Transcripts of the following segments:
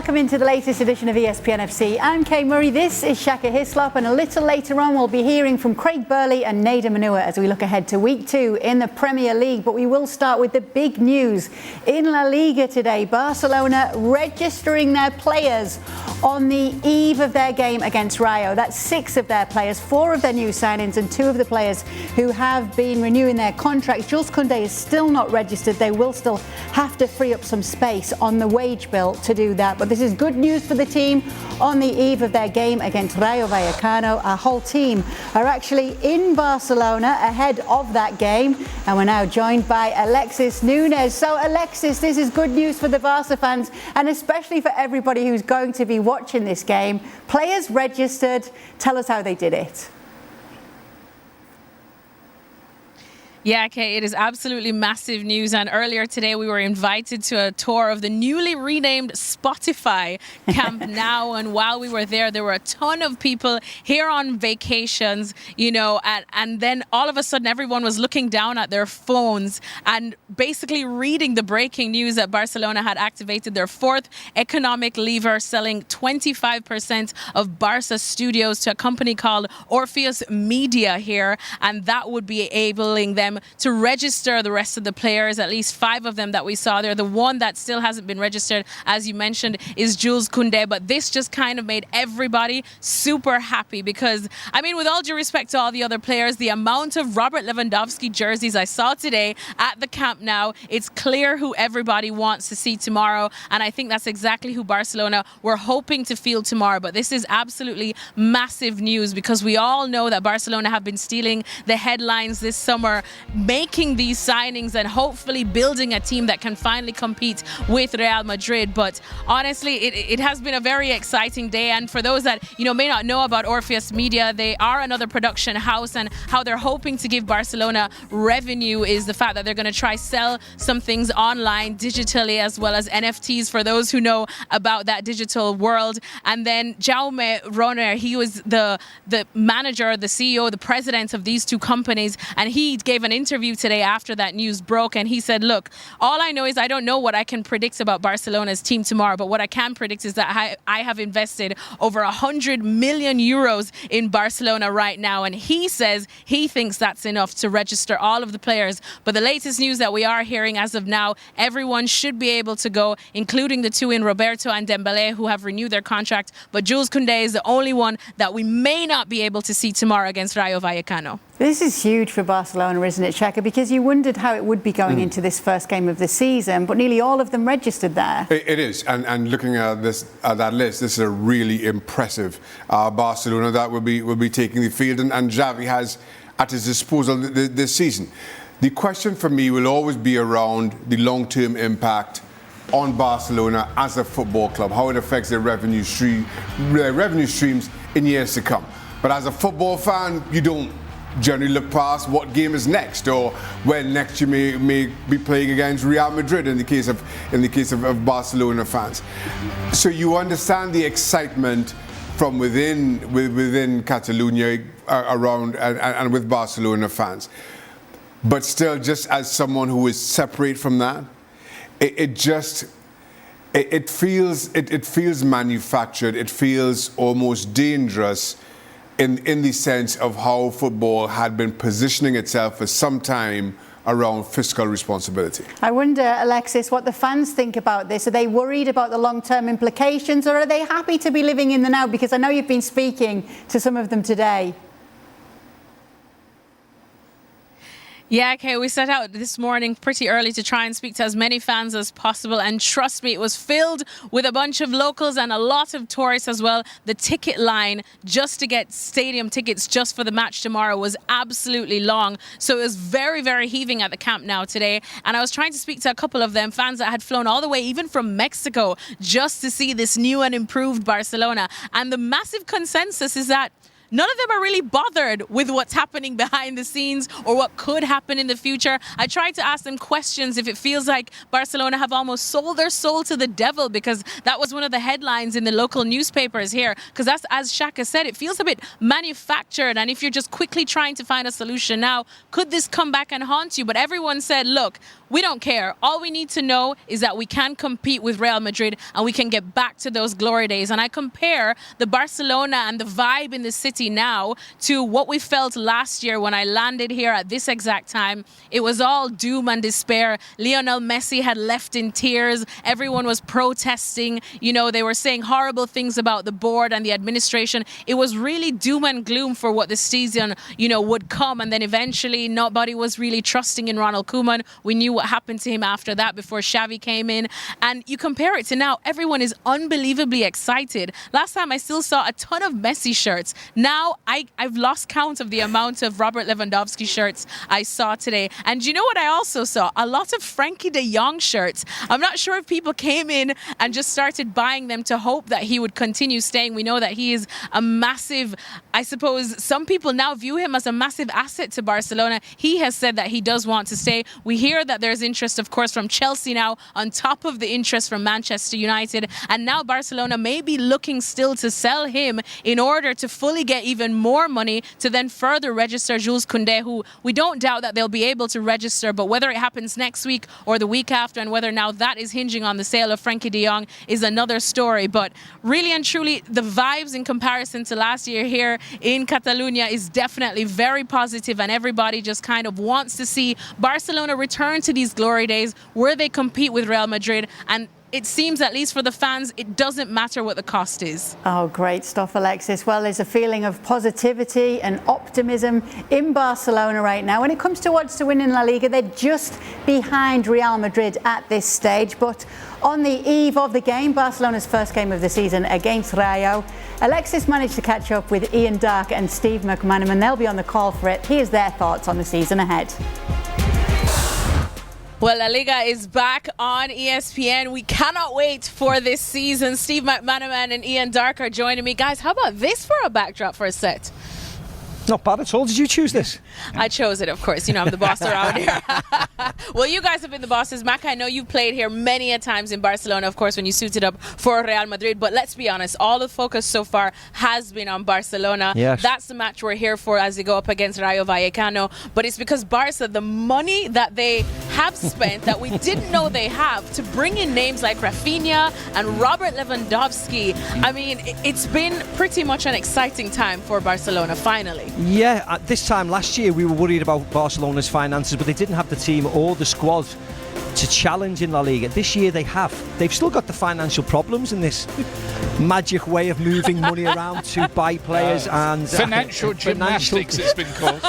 welcome into the latest edition of ESPN FC. I'm Kay Murray, this is Shaka Hislop, and a little later on we'll be hearing from Craig Burley and Nader Manua as we look ahead to week 2 in the Premier League. But we will start with the big news in La Liga today. Barcelona registering their players on the eve of their game against Rayo. That's 6 of their players, 4 of their new signings and 2 of the players who have been renewing their contracts. Jules Kounde is still not registered. They will still have to free up some space on the wage bill to do that. But this is good news for the team on the eve of their game against Rayo Vallecano. Our whole team are actually in Barcelona ahead of that game, and we're now joined by Alexis Nunes. So Alexis, this is good news for the Barca fans and especially for everybody who's going to be watching this game. Players registered. Tell us how they did it. Yeah, Kay, it is absolutely massive news. And earlier today, we were invited to a tour of the newly renamed Spotify Camp Nou. And while we were there were a ton of people here on vacations, you know, and then all of a sudden, everyone was looking down at their phones and basically reading the breaking news that Barcelona had activated their 4th economic lever, selling 25% of Barca studios to a company called Orpheus Media here. And that would be enabling them to register the rest of the players, at least 5 of them that we saw there. The one that still hasn't been registered, as you mentioned, is Jules Kounde. But this just kind of made everybody super happy because, I mean, with all due respect to all the other players, the amount of Robert Lewandowski jerseys I saw today at the Camp Nou, it's clear who everybody wants to see tomorrow. And I think that's exactly who Barcelona were hoping to field tomorrow. But this is absolutely massive news because we all know that Barcelona have been stealing the headlines this summer, making these signings and hopefully building a team that can finally compete with Real Madrid. But honestly, it has been a very exciting day. And for those that, you know, may not know about Orpheus Media, they are another production house, and how they're hoping to give Barcelona revenue is the fact that they're going to try sell some things online digitally, as well as NFTs for those who know about that digital world. And then Jaume Roner, he was the manager, the CEO, the president of these 2 companies, and he gave an interview today after that news broke, and he said, look, all I know is I don't know what I can predict about Barcelona's team tomorrow, but what I can predict is that I have invested over 100 million euros in Barcelona right now, and he says he thinks that's enough to register all of the players. But the latest news that we are hearing as of now, everyone should be able to go, including the 2 in Roberto and Dembele, who have renewed their contract, but Jules Kounde is the only one that we may not be able to see tomorrow against Rayo Vallecano. This is huge for Barcelona, isn't it, Shaka? Because you wondered how it would be going into this first game of the season, but nearly all of them registered there. It is, and looking at that list, this is a really impressive Barcelona that will be taking the field, and Xavi has at his disposal this season. The question for me will always be around the long-term impact on Barcelona as a football club, how it affects their revenue streams in years to come. But as a football fan, you don't generally look past what game is next, or when next you may be playing against Real Madrid in the case of Barcelona fans. So you understand the excitement from within Catalonia around and with Barcelona fans. But still, just as someone who is separate from that, it feels manufactured. It feels almost dangerous in the sense of how football had been positioning itself for some time around fiscal responsibility. I wonder, Alexis, what the fans think about this. Are they worried about the long-term implications, or are they happy to be living in the now? Because I know you've been speaking to some of them today. Yeah, okay, we set out this morning pretty early to try and speak to as many fans as possible. And trust me, it was filled with a bunch of locals and a lot of tourists as well. The ticket line just to get stadium tickets just for the match tomorrow was absolutely long. So it was very, very heaving at the Camp Nou today. And I was trying to speak to a couple of them, fans that had flown all the way even from Mexico just to see this new and improved Barcelona. And the massive consensus is that none of them are really bothered with what's happening behind the scenes or what could happen in the future. I tried to ask them questions if it feels like Barcelona have almost sold their soul to the devil, because that was one of the headlines in the local newspapers here. Because that's, as Shaka said, it feels a bit manufactured. And if you're just quickly trying to find a solution now, could this come back and haunt you? But everyone said, look, we don't care. All we need to know is that we can compete with Real Madrid and we can get back to those glory days. And I compare the Barcelona and the vibe in the city now to what we felt last year when I landed here at this exact time. It was all doom and despair. Lionel Messi had left in tears. Everyone was protesting. You know, they were saying horrible things about the board and the administration. It was really doom and gloom for what the season, you know, would come. And then eventually nobody was really trusting in Ronald Koeman. We knew what happened to him after that before Xavi came in. And you compare it to now, everyone is unbelievably excited. Last time I still saw a ton of Messi shirts. Now I've lost count of the amount of Robert Lewandowski shirts I saw today. And you know what I also saw? A lot of Frankie de Jong shirts. I'm not sure if people came in and just started buying them to hope that he would continue staying. We know that he is a massive, I suppose some people now view him as a massive asset to Barcelona. He has said that he does want to stay. We hear that there's interest, of course, from Chelsea now, on top of the interest from Manchester United. And now Barcelona may be looking still to sell him in order to fully get even more money to then further register Jules Kounde, who we don't doubt that they'll be able to register. But whether it happens next week or the week after, and whether now that is hinging on the sale of Frankie de Jong, is another story. But really and truly, the vibes in comparison to last year here in Catalonia is definitely very positive, and everybody just kind of wants to see Barcelona return to these glory days where they compete with Real Madrid. And it seems, at least for the fans, it doesn't matter what the cost is. Oh, great stuff, Alexis. Well, there's a feeling of positivity and optimism in Barcelona right now. When it comes to odds to win in La Liga, they're just behind Real Madrid at this stage. But on the eve of the game, Barcelona's first game of the season against Rayo, Alexis managed to catch up with Ian Darke and Steve McManaman. They'll be on the call for it. Here's their thoughts on the season ahead. Well, La Liga is back on ESPN. We cannot wait for this season. Steve McManaman and Ian Darke are joining me. Guys, how about this for a backdrop for a set? Not bad at all. Did you choose this? I chose it, of course. You know, I'm the boss around here. Well, you guys have been the bosses. Mac, I know you've played here many a times in Barcelona, of course, when you suited up for Real Madrid. But let's be honest, all the focus so far has been on Barcelona. Yes. That's the match we're here for as they go up against Rayo Vallecano. But it's because Barca, the money that they have spent that we didn't know they have to bring in names like Rafinha and Robert Lewandowski. I mean, it's been pretty much an exciting time for Barcelona, finally. Yeah, at this time last year we were worried about Barcelona's finances, but they didn't have the team or the squad to challenge in La Liga. This year they have. They've still got the financial problems in this magic way of moving money around to buy players and financial gymnastics it's been called.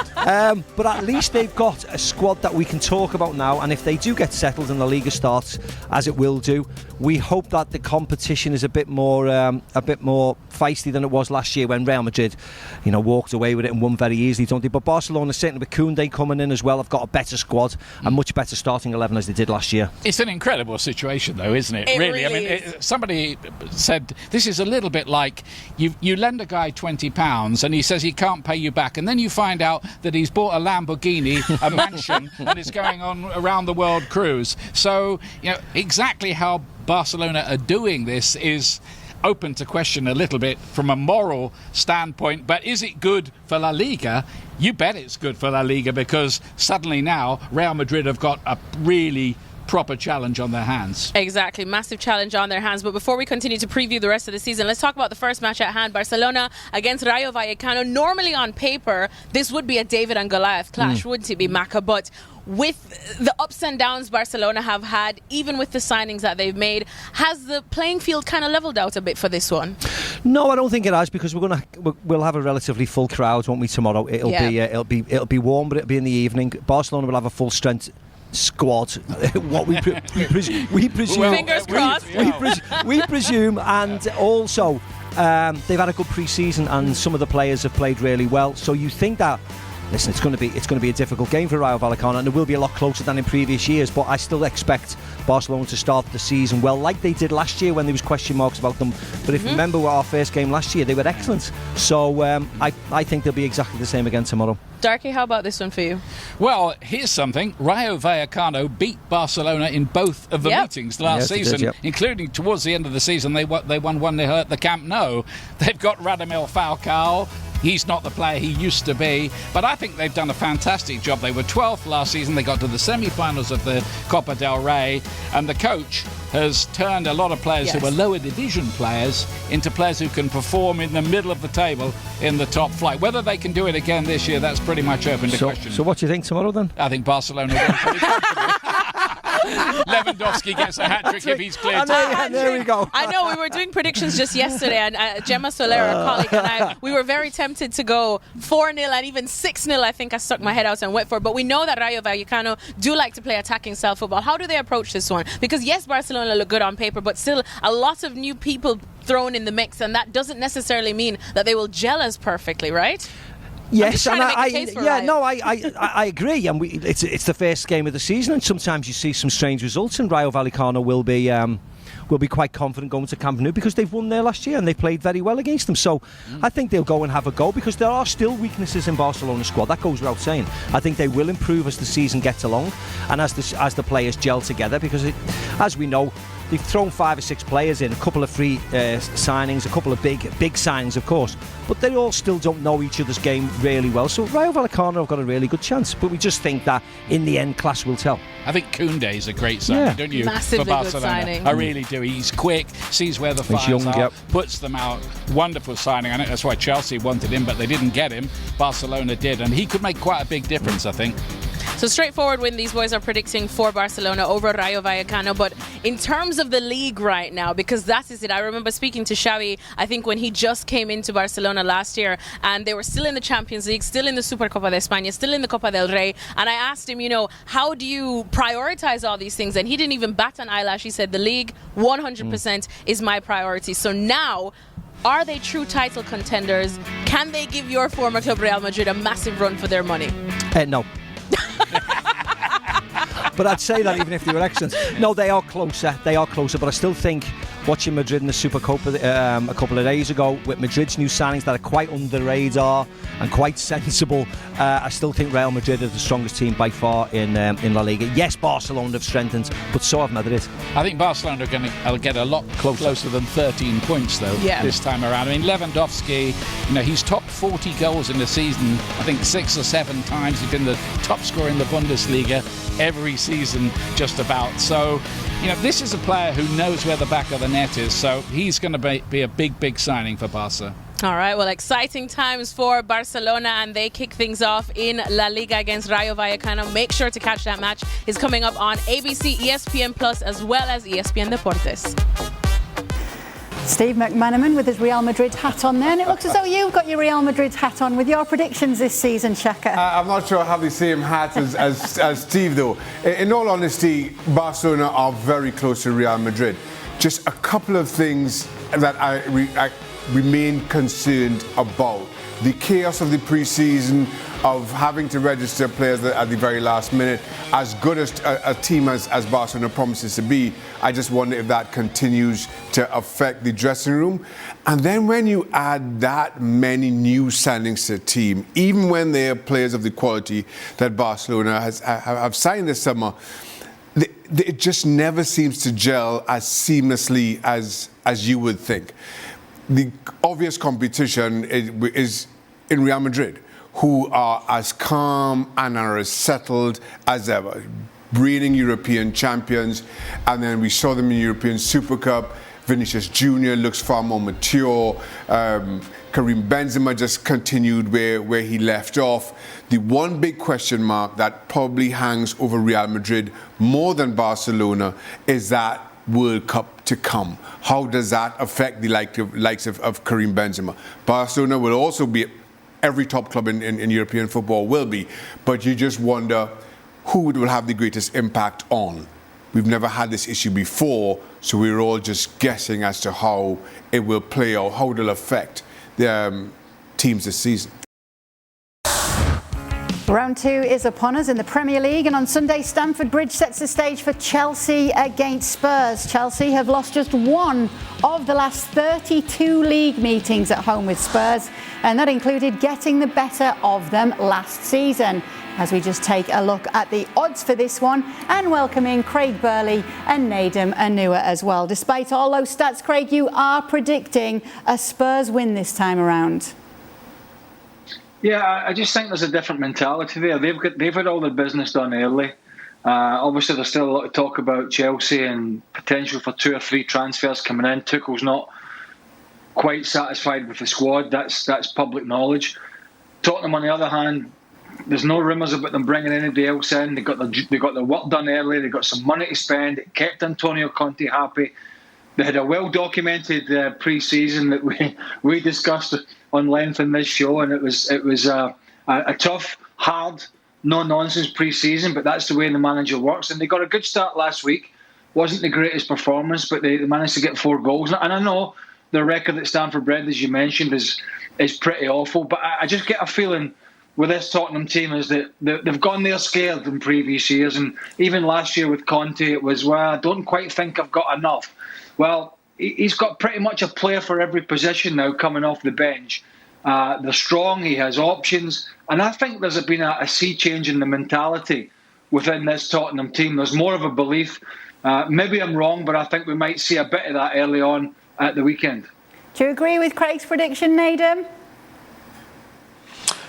But at least they've got a squad that we can talk about now, and if they do get settled and La Liga starts, as it will do, we hope that the competition is a bit more feisty than it was last year when Real Madrid, you know, walked away with it and won very easily, don't they? But Barcelona, certainly with Kounde coming in as well, have got a better squad, a much better starting 11 as they did last year. It's an incredible situation, though, isn't it? It really. really I mean, somebody said this is a little bit like you lend a guy £20 and he says he can't pay you back, and then you find out that he's bought a Lamborghini, a mansion, and is going on around the world cruise. So, you know, exactly how Barcelona are doing this is open to question a little bit from a moral standpoint. But is it good for La Liga? You bet it's good for La Liga, because suddenly now Real Madrid have got a really proper challenge on their hands. Exactly, massive challenge on their hands. But before we continue to preview the rest of the season, let's talk about the first match at hand, Barcelona against Rayo Vallecano. Normally on paper this would be a David and Goliath clash, wouldn't it be, Maka? But with the ups and downs Barcelona have had, even with the signings that they've made, has the playing field kind of leveled out a bit for this one? No, I don't think it has, because we'll have a relatively full crowd, won't we, tomorrow? It'll be warm, but it'll be in the evening. Barcelona will have a full strength squad. What we presume. Fingers crossed. We presume, and also they've had a good pre-season, and some of the players have played really well. So you think that, listen, it's going to be a difficult game for Rayo Vallecano, and it will be a lot closer than in previous years. But I still expect Barcelona to start the season well, like they did last year when there was question marks about them. But if you remember our first game last year, they were excellent. So I think they'll be exactly the same again tomorrow. Darky, how about this one for you? Well, here's something. Rayo Vallecano beat Barcelona in both of the meetings last season, including towards the end of the season. They won 1-0 at the Camp Nou. They've got Radamel Falcao. He's not the player he used to be, but I think they've done a fantastic job. They were 12th last season. They got to the semi-finals of the Copa del Rey, and the coach has turned a lot of players who were lower division players into players who can perform in the middle of the table in the top flight. Whether they can do it again this year, that's pretty much open to question. So what do you think tomorrow then? I think Barcelona will pretty comfortably. Lewandowski gets a hat-trick if he's cleared. There we go. I know, we were doing predictions just yesterday, and Gemma Soler, a colleague, and I, we were very tempted to go 4-0 and even 6-0. I think I stuck my head out and went for it. But we know that Rayo Vallecano do like to play attacking style football. How do they approach this one? Because yes, Barcelona look good on paper, but still a lot of new people thrown in the mix, and that doesn't necessarily mean that they will gel as perfectly, right? Yes, and I agree. And it's the first game of the season, and sometimes you see some strange results. And Rayo Vallecano will be quite confident going to Camp Nou because they've won there last year and they played very well against them. So I think they'll go and have a go because there are still weaknesses in Barcelona's squad. That goes without saying. I think they will improve as the season gets along and as the players gel together because, as we know, they've thrown 5 or 6 players in, a couple of free signings, a couple of big signings, of course, but they all still don't know each other's game really well. So Rayo Vallecano have got a really good chance, but we just think that in the end, class will tell. I think Kounde is a great signing, don't you? Massively for Barcelona. good signing. I really do. He's quick, sees where the fires are, puts them out. Wonderful signing. I think that's why Chelsea wanted him, but they didn't get him. Barcelona did, and he could make quite a big difference, I think. So straightforward win these boys are predicting for Barcelona over Rayo Vallecano. But in terms of the league right now, because that is it, I remember speaking to Xavi, I think when he just came into Barcelona last year and they were still in the Champions League, still in the Supercopa de España, still in the Copa del Rey. And I asked him, how do you prioritize all these things? And he didn't even bat an eyelash. He said the league 100% is my priority. So now, are they true title contenders? Can they give your former club Real Madrid a massive run for their money? No. But I'd say that even if they were excellent. No, they are closer, but I still think watching Madrid in the Supercopa a couple of days ago with Madrid's new signings that are quite under the radar and quite sensible, I still think Real Madrid are the strongest team by far in La Liga. Yes, Barcelona have strengthened, but so have Madrid. I think Barcelona are going to get a lot closer than 13 points though this time around. I mean, Lewandowski, he's topped 40 goals in the season, I think 6 or 7 times. He's been the top scorer in the Bundesliga every season just about. So this is a player who knows where the back of the net is, so he's going to be a big signing for Barca. All right, well, exciting times for Barcelona, and they kick things off in La Liga against Rayo Vallecano. Make sure to catch that match. It's coming up on ABC, ESPN Plus, as well as ESPN Deportes. Steve McManaman with his Real Madrid hat on there, and it looks as though you've got your Real Madrid hat on with your predictions this season, Shaka. I'm not sure I have the same hat as Steve, though. In all honesty, Barcelona are very close to Real Madrid. Just a couple of things that I remain concerned about. The chaos of the pre-season, of having to register players at the very last minute. As good as a team as Barcelona promises to be, I just wonder if that continues to affect the dressing room. And then when you add that many new signings to the team, even when they are players of the quality that Barcelona have signed this summer, it just never seems to gel as seamlessly as you would think. The obvious competition is in Real Madrid, who are as calm and are as settled as ever. Reigning European champions, and then we saw them in European Super Cup. Vinicius Jr. looks far more mature. Karim Benzema just continued where he left off. The one big question mark that probably hangs over Real Madrid more than Barcelona is that World Cup to come. How does that affect the likes of Karim Benzema? Barcelona will also be, every top club in European football will be, but you just wonder who it will have the greatest impact on. We've never had this issue before, so we're all just guessing as to how it will play out, how it will affect the teams this season. Round 2 is upon us in the Premier League, and on Sunday Stamford Bridge sets the stage for Chelsea against Spurs. Chelsea have lost just one of the last 32 league meetings at home with Spurs, and that included getting the better of them last season. As we just take a look at the odds for this one and welcoming Craig Burley and Nadim Anua as well. Despite all those stats, Craig, you are predicting a Spurs win this time around. Yeah, I just think there's a different mentality there. They've had all their business done early. Obviously, there's still a lot of talk about Chelsea and potential for 2 or 3 transfers coming in. Tuchel's not quite satisfied with the squad. That's public knowledge. Tottenham, on the other hand, there's no rumours about them bringing anybody else in. They got their work done early. They got some money to spend. It kept Antonio Conte happy. They had a well-documented pre-season that we discussed on length in this show, and it was a tough, hard, no-nonsense pre-season, but that's the way the manager works. And they got a good start last week. Wasn't the greatest performance, but they managed to get 4 goals. And I know the record at Stamford Bridge, as you mentioned, is pretty awful, but I just get a feeling with this Tottenham team is that they've gone there scared in previous years, and even last year with Conte, it was, well, I don't quite think I've got enough. Well, he's got pretty much a player for every position now coming off the bench. They're strong, he has options, and I think there's been a sea change in the mentality within this Tottenham team. There's more of a belief. Maybe I'm wrong, but I think we might see a bit of that early on at the weekend. Do you agree with Craig's prediction, Nadim?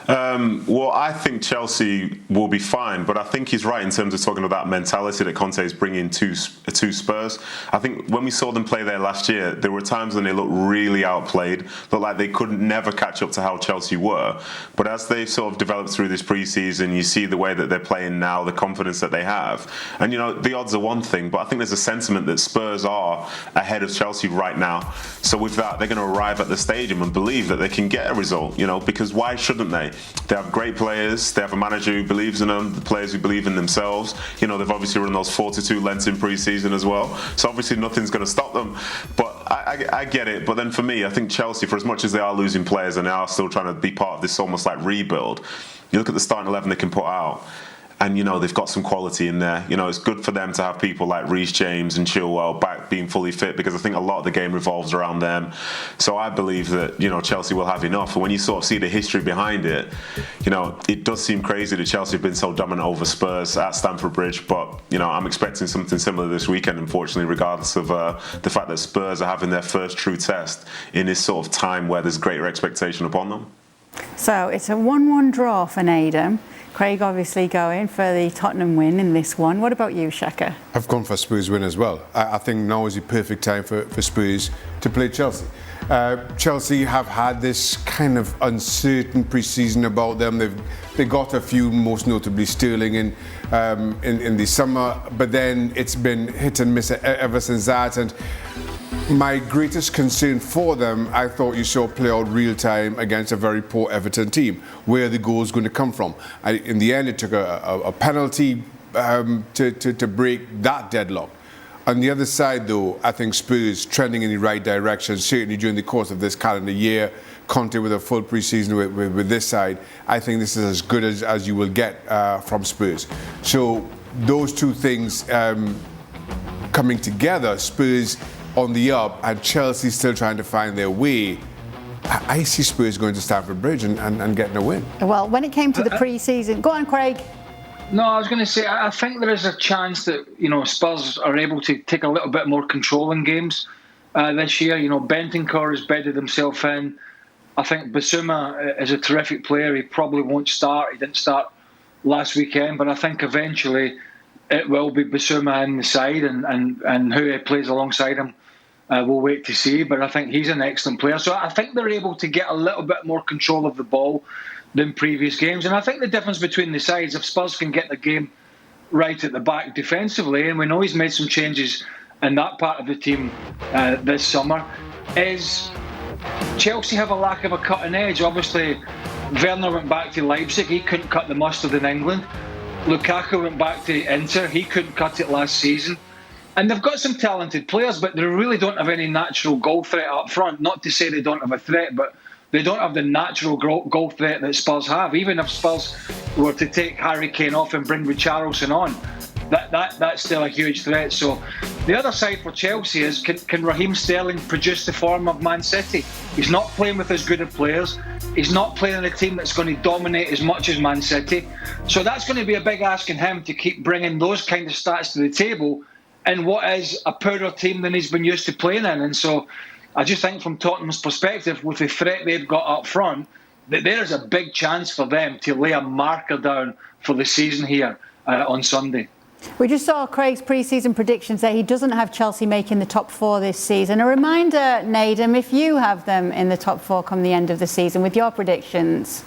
Well, I think Chelsea will be fine, but I think he's right in terms of talking about that mentality that Conte is bringing to Spurs. I think when we saw them play there last year, there were times when they looked really outplayed, looked like they couldn't never catch up to how Chelsea were. But as they've sort of developed through this pre-season, you see the way that they're playing now, the confidence that they have. And, you know, the odds are one thing, but I think there's a sentiment that Spurs are ahead of Chelsea right now. So with that, they're going to arrive at the stadium and believe that they can get a result, you know, because why shouldn't they? They have great players. They have a manager who believes in them, the players who believe in themselves. You know, they've obviously run those 4-2 lengths in pre-season as well. So obviously nothing's going to stop them. But I get it. But then for me, I think Chelsea, for as much as they are losing players and they are still trying to be part of this almost like rebuild, you look at the starting 11 they can put out. And, you know, they've got some quality in there. You know, it's good for them to have people like Reece James and Chilwell back being fully fit, because I think a lot of the game revolves around them. So I believe that, you know, Chelsea will have enough. And when you sort of see the history behind it, you know, it does seem crazy that Chelsea have been so dominant over Spurs at Stamford Bridge. But, you know, I'm expecting something similar this weekend, unfortunately, regardless of the fact that Spurs are having their first true test in this sort of time where there's greater expectation upon them. So it's a 1-1 draw for Nadim. Craig obviously going for the Tottenham win in this one. What about you, Shaka? I've gone for Spurs win as well. I think now is the perfect time for Spurs to play Chelsea. Chelsea have had this kind of uncertain pre-season about them. They got a few, most notably Sterling in the summer, but then it's been hit and miss ever since that. And my greatest concern for them, I thought you saw play out real time against a very poor Everton team. Where are the goals going to come from? In the end, it took a penalty to break that deadlock. On the other side, though, I think Spurs trending in the right direction, certainly during the course of this calendar year. Conte with a full pre-season with this side, I think this is as good as you will get from Spurs. So those two things coming together, Spurs on the up and Chelsea still trying to find their way, I see Spurs going to Stamford Bridge and getting a win. Well, when it came to the pre-season, go on, Craig. No, I was going to say, I think there is a chance that, you know, Spurs are able to take a little bit more control in games this year. You know, Bentancur has bedded himself in. I think Bissouma is a terrific player. He probably won't start. He didn't start last weekend, but I think eventually it will be Bissouma in the side, and who he plays alongside him, we'll wait to see. But I think he's an excellent player. So I think they're able to get a little bit more control of the ball than previous games. And I think the difference between the sides, if Spurs can get the game right at the back defensively, and we know he's made some changes in that part of the team this summer, is Chelsea have a lack of a cutting edge. Obviously, Werner went back to Leipzig. He couldn't cut the mustard in England. Lukaku went back to Inter. He couldn't cut it last season. And they've got some talented players, but they really don't have any natural goal threat up front. Not to say they don't have a threat, but They don't have the natural goal threat that Spurs have. Even if Spurs were to take Harry Kane off and bring Richarlison on, that's still a huge threat. So the other side for Chelsea is, can Raheem Sterling produce the form of Man City? He's not playing with as good of players. He's not playing in a team that's going to dominate as much as Man City. So that's going to be a big ask on him to keep bringing those kind of stats to the table in what is a poorer team than he's been used to playing in. And so I just think from Tottenham's perspective, with the threat they've got up front, that there is a big chance for them to lay a marker down for the season here on Sunday. We just saw Craig's pre-season predictions there. He doesn't have Chelsea making the top 4 this season. A reminder, Nedum, if you have them in the top 4 come the end of the season with your predictions.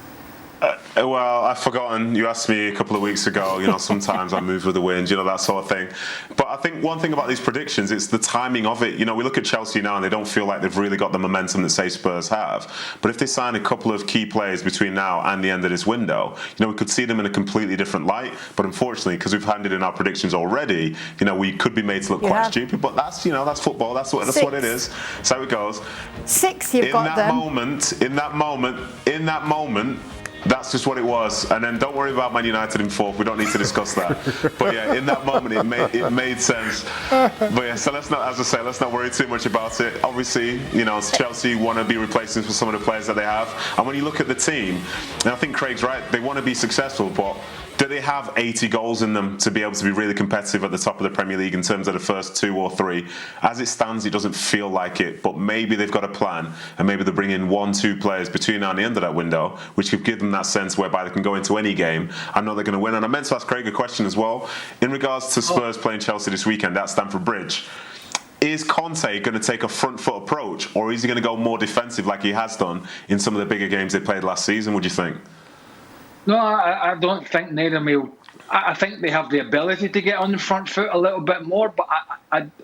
Well, I've forgotten. You asked me a couple of weeks ago, sometimes I move with the wind, that sort of thing. But I think one thing about these predictions, it's the timing of it. We look at Chelsea now and they don't feel like they've really got the momentum that, say, Spurs have. But if they sign a couple of key players between now and the end of this window, we could see them in a completely different light. But unfortunately, because we've handed in our predictions already, we could be made to look quite stupid. But that's football. That's what it is. That's how it goes. 6, you've got them. In that moment, that's just what it was. And then don't worry about Man United in 4th. We don't need to discuss that. But yeah, in that moment, it made sense. But yeah, so let's not worry too much about it. Obviously, Chelsea want to be replacing for some of the players that they have. And when you look at the team, and I think Craig's right, they want to be successful, but do they have 80 goals in them to be able to be really competitive at the top of the Premier League in terms of the first 2 or 3? As it stands, it doesn't feel like it, but maybe they've got a plan, and maybe they bring in 1-2 players between now and the end of that window, which could give them that sense whereby they can go into any game and know they're going to win. And I meant to ask Craig a question as well in regards to Spurs playing Chelsea this weekend at Stamford Bridge. Is Conte going to take a front foot approach, or is he going to go more defensive like he has done in some of the bigger games they played last season, would you think? No, I don't think Nedum will. I think they have the ability to get on the front foot a little bit more, but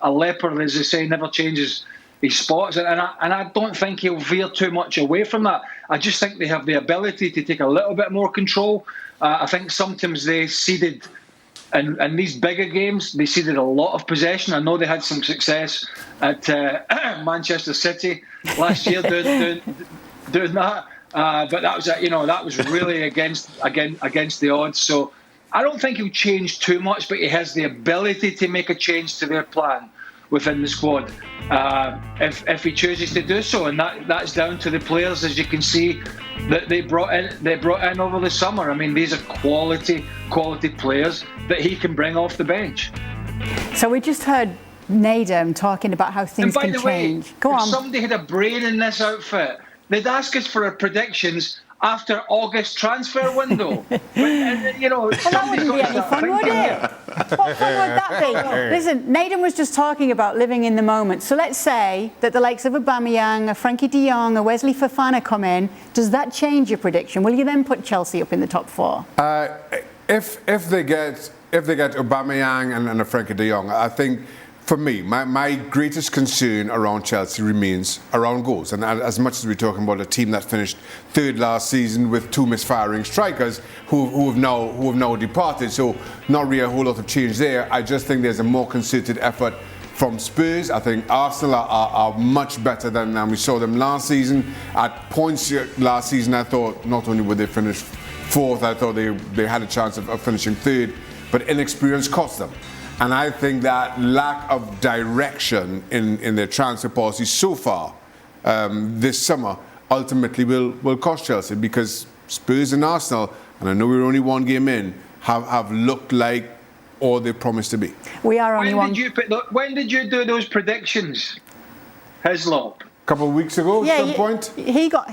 a leopard, as they say, never changes his spots, and I don't think he'll veer too much away from that. I just think they have the ability to take a little bit more control. I think sometimes they ceded, in these bigger games, they ceded a lot of possession. I know they had some success at Manchester City last year doing that. But that was really against the odds. So I don't think he'll change too much, but he has the ability to make a change to their plan within the squad if he chooses to do so, and that's down to the players, as you can see, that they brought in over the summer. I mean, these are quality players that he can bring off the bench. So we just heard Nedum talking about how things can change. Go on. If somebody had a brain in this outfit, they'd ask us for our predictions after August transfer window. But, well, that wouldn't be any fun, would it? What fun would that be? Listen, Nedum was just talking about living in the moment. So let's say that the likes of Aubameyang, a Frankie de Jong, a Wesley Fofana come in. Does that change your prediction? Will you then put Chelsea up in the top 4? If they get Aubameyang and a Frankie de Jong, I think, for me, my greatest concern around Chelsea remains around goals. And as much as we're talking about a team that finished 3rd last season with 2 misfiring strikers who have now departed, so not really a whole lot of change there. I just think there's a more concerted effort from Spurs. I think Arsenal are much better than we saw them last season. At points last season, I thought not only would they finish 4th, I thought they had a chance of finishing 3rd, but inexperience cost them. And I think that lack of direction in their transfer policy so far this summer ultimately will cost Chelsea, because Spurs and Arsenal, and I know we're only 1 game in, have looked like all they promised to be. We are only when did you do those predictions, Hislop? A couple of weeks ago, at some point. He got.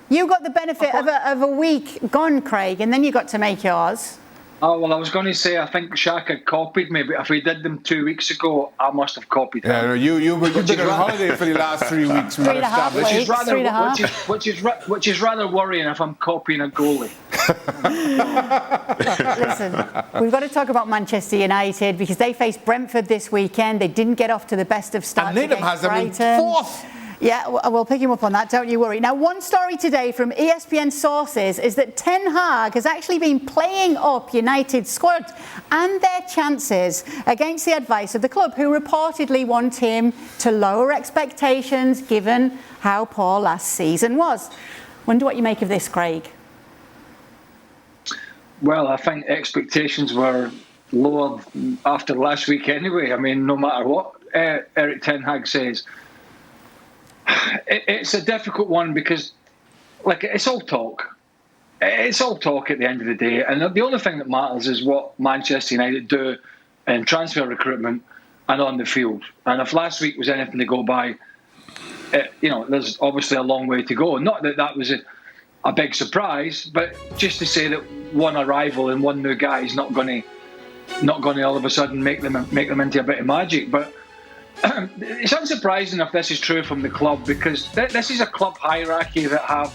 You got the benefit of a week gone, Craig, and then you got to make yours. Oh, well, I was going to say, I think Shaka copied me, but if we did them 2 weeks ago, I must have copied him. Yeah, no, you've been on holiday for the last 3 weeks. 3.5 weeks. Which is rather worrying if I'm copying a goalie. Listen, we've got to talk about Manchester United, because they faced Brentford this weekend. They didn't get off to the best of starts. And Nedum has them in 4th. Yeah, we'll pick him up on that, don't you worry. Now, one story today from ESPN sources is that Ten Hag has actually been playing up United's squad and their chances against the advice of the club, who reportedly want him to lower expectations given how poor last season was. Wonder what you make of this, Craig? Well, I think expectations were lowered after last week anyway. I mean, no matter what Erik Ten Hag says. It's a difficult one because, like, it's all talk. It's all talk at the end of the day. And the only thing that matters is what Manchester United do in transfer recruitment and on the field. And if last week was anything to go by, there's obviously a long way to go. Not that that was a big surprise, but just to say that one arrival and one new guy is not going to all of a sudden make them into a bit of magic. But it's unsurprising if this is true from the club, because this is a club hierarchy that have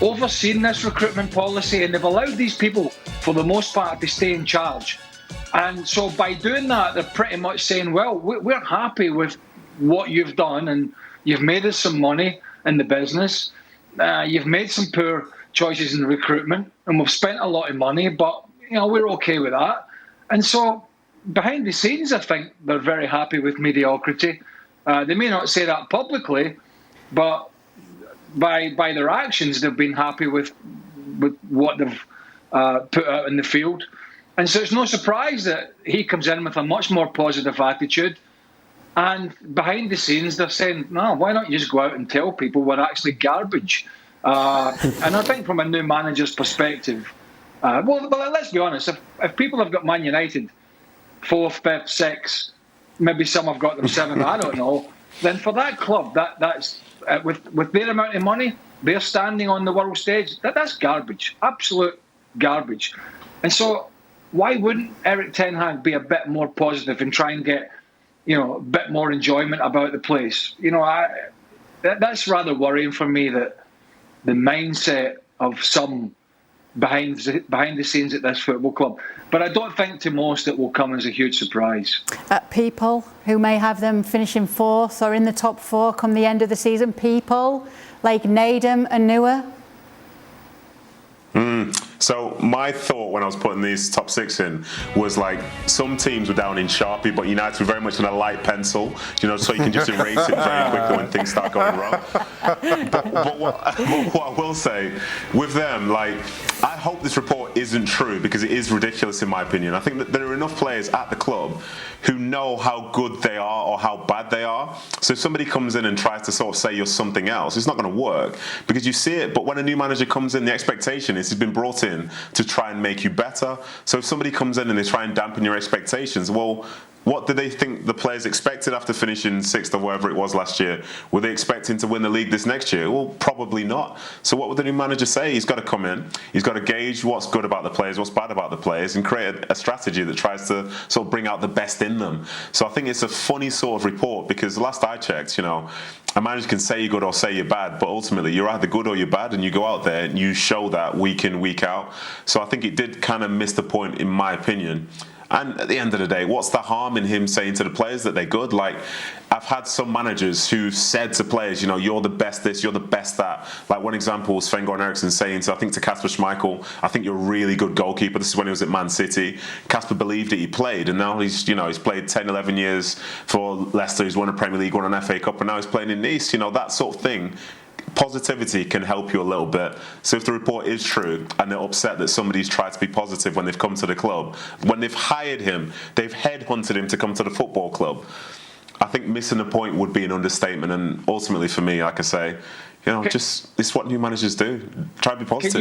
overseen this recruitment policy, and they've allowed these people, for the most part, to stay in charge. And so by doing that, they're pretty much saying, well, we're happy with what you've done, and you've made us some money in the business. You've made some poor choices in the recruitment, and we've spent a lot of money, but we're okay with that. And so behind the scenes, I think they're very happy with mediocrity. They may not say that publicly, but by their actions, they've been happy with what they've put out in the field. And so it's no surprise that he comes in with a much more positive attitude. And behind the scenes, they're saying, no, why don't you just go out and tell people we're actually garbage? And I think from a new manager's perspective, well, let's be honest, if people have got Man United 4th, 5th, 6th, maybe some have got them 7th, I don't know, then for that club, that's with their amount of money, they're standing on the world stage, that's garbage, absolute garbage. And so why wouldn't Erik Ten Hag be a bit more positive and try and get a bit more enjoyment about the place? That's rather worrying for me, that the mindset of some behind the scenes at this football club. But I don't think to most it will come as a huge surprise. People who may have them finishing 4th or in the top 4 come the end of the season, people like Nedum and Neuer. So my thought when I was putting these top 6 in was, like, some teams were down in Sharpie, but United were very much in a light pencil, so you can just erase it very quickly when things start going wrong. But what I will say with them, like, I hope this report isn't true, because it is ridiculous in my opinion. I think that there are enough players at the club who know how good they are or how bad they are. So if somebody comes in and tries to sort of say you're something else, it's not going to work, because you see it. But when a new manager comes in, the expectation is he's been brought in to try and make you better. So if somebody comes in and they try and dampen your expectations, well, what did they think the players expected after finishing 6th or wherever it was last year? Were they expecting to win the league this next year? Well, probably not. So what would the new manager say? He's got to come in, he's got to gauge what's good about the players, what's bad about the players, and create a strategy that tries to sort of bring out the best in them. So I think it's a funny sort of report, because last I checked, a manager can say you're good or say you're bad, but ultimately you're either good or you're bad, and you go out there and you show that week in, week out. So I think it did kind of miss the point, in my opinion. And at the end of the day, what's the harm in him saying to the players that they're good? Like, I've had some managers who said to players, you're the best this, you're the best that. Like, one example was Sven-Göran Eriksson saying to Kasper Schmeichel, I think you're a really good goalkeeper. This is when he was at Man City. Kasper believed it, he played, and now he's played 10, 11 years for Leicester. He's won a Premier League, won an FA Cup, and now he's playing in Nice. That sort of thing. Positivity can help you a little bit. So if the report is true and they're upset that somebody's tried to be positive when they've come to the club, when they've hired him, they've headhunted him to come to the football club, I think missing the point would be an understatement. And ultimately for me, like I say, it's what new managers do. Try to be positive.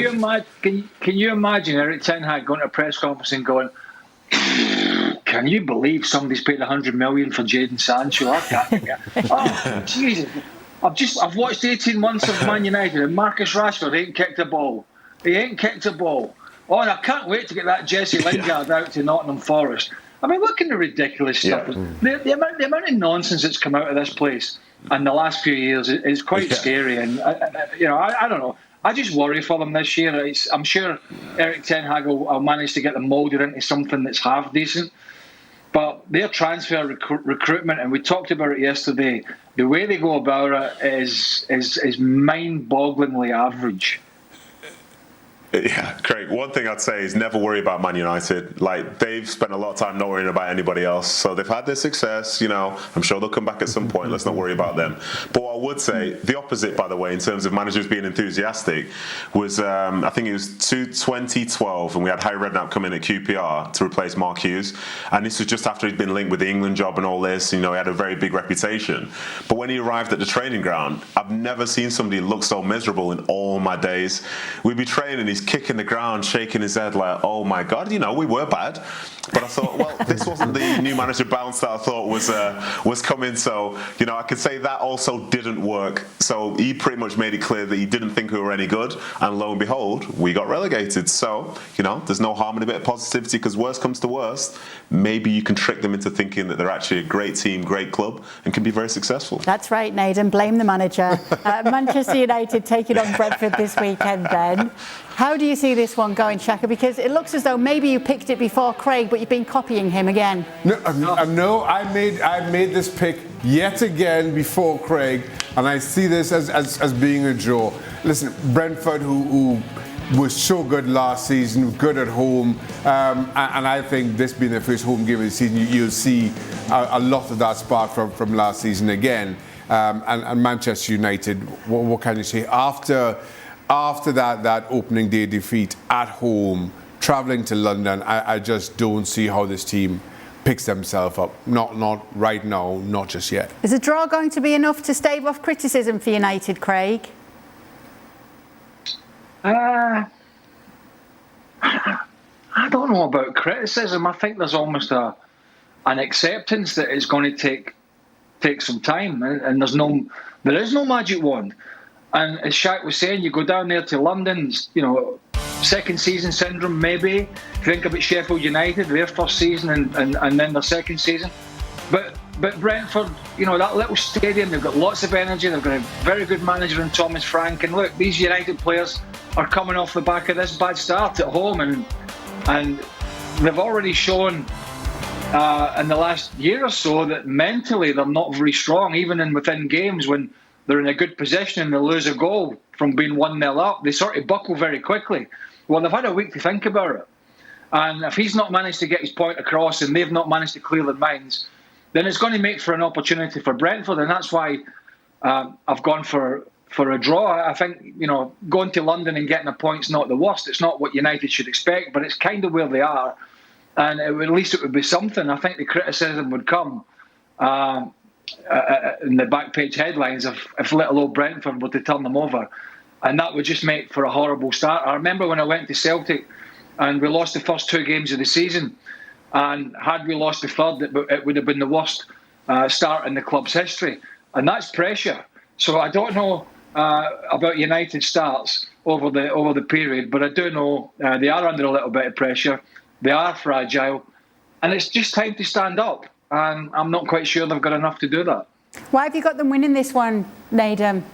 Can you imagine Erik Ten Hag going to a press conference and going, can you believe somebody's paid 100 million for Jadon Sancho? I can't. Oh, Jesus. I've watched 18 months of Man United, and Marcus Rashford ain't kicked a ball. He ain't kicked a ball. Oh, and I can't wait to get that Jesse Lingard out to Nottingham Forest. I mean, what kind of ridiculous stuff? The amount of nonsense that's come out of this place in the last few years is quite scary. And I don't know. I just worry for them this year. I'm sure Erik Ten Hag will manage to get them moulded into something that's half decent. But their transfer recruitment, and we talked about it yesterday, the way they go about it is mind-bogglingly average. Yeah, Craig, one thing I'd say is never worry about Man United. Like, they've spent a lot of time not worrying about anybody else. So they've had their success, I'm sure they'll come back at some point. Let's not worry about them. But what I would say, the opposite, by the way, in terms of managers being enthusiastic, was I think it was 2012, and we had Harry Redknapp come in at QPR to replace Mark Hughes. And this was just after he'd been linked with the England job and all this. He had a very big reputation. But when he arrived at the training ground, I've never seen somebody look so miserable in all my days. We'd be training, he's kicking the ground, shaking his head like, oh my God, we were bad. But I thought, well, this wasn't the new manager bounce that I thought was coming. So, I could say that also didn't work. So he pretty much made it clear that he didn't think we were any good. And lo and behold, we got relegated. So, there's no harm in a bit of positivity, because worst comes to worst, maybe you can trick them into thinking that they're actually a great team, great club, and can be very successful. That's right, Naden. Blame the manager. Manchester United taking on Brentford this weekend then. How do you see this one going, Shaka? Because it looks as though maybe you picked it before Craig, but you've been copying him again. No, I made this pick yet again before Craig, and I see this as being a draw. Listen, Brentford, who was so good last season, good at home, and I think this being their first home game of the season, you'll see a lot of that spark from last season again. And Manchester United, what can you say? After that opening day defeat at home, travelling to London, I just don't see how this team picks themselves up. Not right now, not just yet. Is a draw going to be enough to stave off criticism for United, Craig? I don't know about criticism. I think there's almost an acceptance that it's going to take some time, and there is no magic wand. And as Shaq was saying, you go down there to London, second season syndrome maybe. If you think about Sheffield United, their first season and then their second season. But Brentford, that little stadium, they've got lots of energy, they've got a very good manager in Thomas Frank. And look, these United players are coming off the back of this bad start at home, and they've already shown in the last year or so that mentally they're not very strong, even within games when they're in a good position and they lose a goal from being 1-0 up. They sort of buckle very quickly. Well, they've had a week to think about it. And if he's not managed to get his point across and they've not managed to clear their minds, then it's going to make for an opportunity for Brentford. And that's why I've gone for a draw. I think, going to London and getting a point's not the worst. It's not what United should expect, but it's kind of where they are. And at least it would be something. I think the criticism would come in the back page headlines if little old Brentford were to turn them over, and that would just make for a horrible start. I remember when I went to Celtic and we lost the first 2 games of the season, and had we lost the third, it would have been the worst start in the club's history, and that's pressure. So I don't know about United starts over the period, but I do know they are under a little bit of pressure. They are fragile, and it's just time to stand up. And I'm not quite sure they've got enough to do that. Why have you got them winning this one, Naden?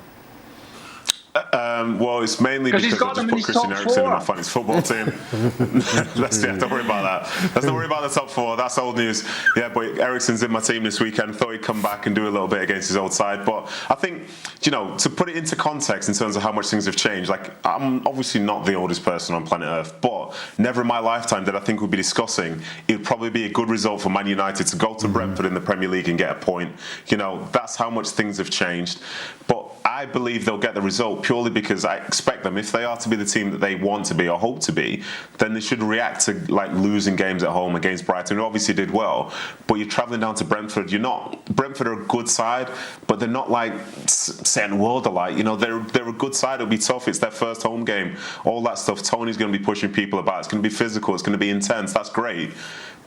Well, it's mainly because I just put Christian Eriksen in my fantasy football team. Don't worry about that. Let's not worry about the top 4. That's old news. Yeah, but Eriksen's in my team this weekend. Thought he'd come back and do a little bit against his old side. But I think, to put it into context in terms of how much things have changed, I'm obviously not the oldest person on planet Earth, but never in my lifetime did I think we'd be discussing it would probably be a good result for Man United to go to Brentford in the Premier League and get a point. That's how much things have changed. But I believe they'll get the result purely because I expect them, if they are to be the team that they want to be or hope to be, then they should react to losing games at home against Brighton, who obviously did well. But you're travelling down to Brentford. Brentford are a good side, but they're not setting world alight. They're a good side. It'll be tough. It's their first home game. All that stuff. Tony's going to be pushing people about. It's going to be physical. It's going to be intense. That's great.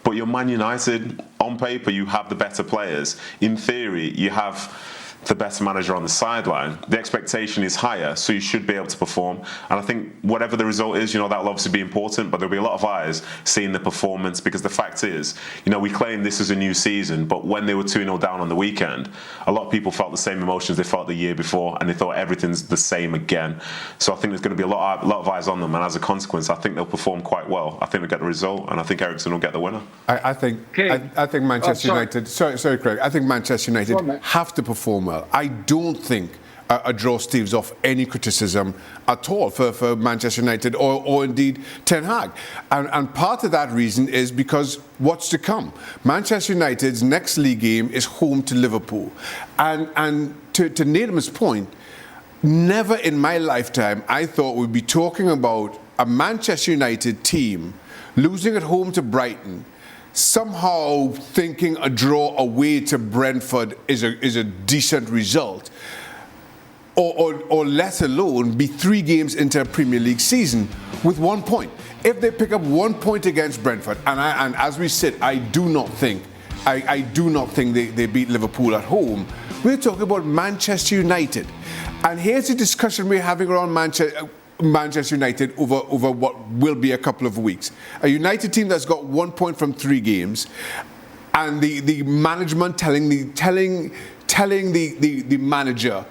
But you're Man United. On paper, you have the better players. In theory, you have the best manager on the sideline. The expectation is higher, so you should be able to perform. And I think whatever the result is, that'll obviously be important, but there'll be a lot of eyes seeing the performance, because the fact is, we claim this is a new season, but when they were 2-0 down on the weekend, a lot of people felt the same emotions they felt the year before, and they thought everything's the same again. So I think there's going to be a lot of eyes on them, and as a consequence, I think they'll perform quite well. I think they'll get the result, and I think Eriksen will get the winner. I think Manchester United. Sorry, Craig. I think Manchester United have to perform well. dismal. I don't think a draw staves off any criticism at all for Manchester United or indeed Ten Hag. And part of that reason is because what's to come. Manchester United's next league game is home to Liverpool. And to Nedum's point, never in my lifetime I thought we'd be talking about a Manchester United team losing at home to Brighton, somehow thinking a draw away to Brentford is a decent result. Or let alone be 3 games into a Premier League season with 1 point. If they pick up 1 point against Brentford, and as we sit, I do not think they beat Liverpool at home. We're talking about Manchester United, and here's the discussion we're having around Manchester United over what will be a couple of weeks. A United team that's got 1 point from 3 games, and the management telling the manager,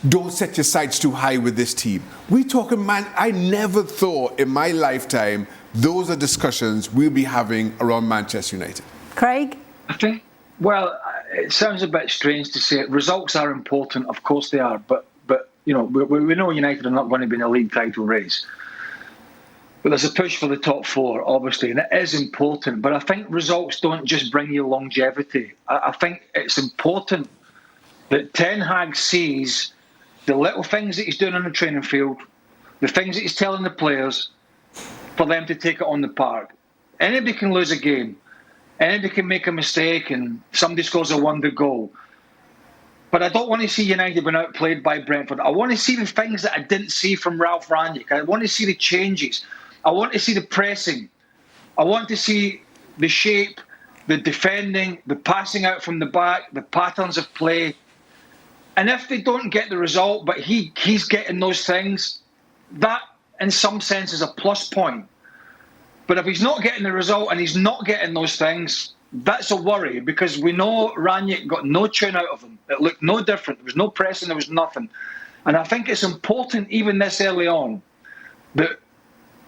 don't set your sights too high with this team. We're talking, man, I never thought in my lifetime those are discussions we'll be having around Manchester United. Craig? I think, well, it sounds a bit strange to say it. Results are important, of course they are, but you know, we know United are not going to be in a league title race. But there's a push for the top 4, obviously, and it is important. But I think results don't just bring you longevity. I think it's important that Ten Hag sees the little things that he's doing on the training field, the things that he's telling the players, for them to take it on the park. Anybody can lose a game. Anybody can make a mistake and somebody scores a wonder goal. But I don't want to see United being outplayed by Brentford. I want to see the things that I didn't see from Ralph Rangnick. I want to see the changes. I want to see the pressing. I want to see the shape, the defending, the passing out from the back, the patterns of play. And if they don't get the result, but he's getting those things, that in some sense is a plus point. But if he's not getting the result and he's not getting those things, that's a worry, because we know Rangnick got no tune out of him. It looked no different. There was no pressing, there was nothing. And I think it's important, even this early on, that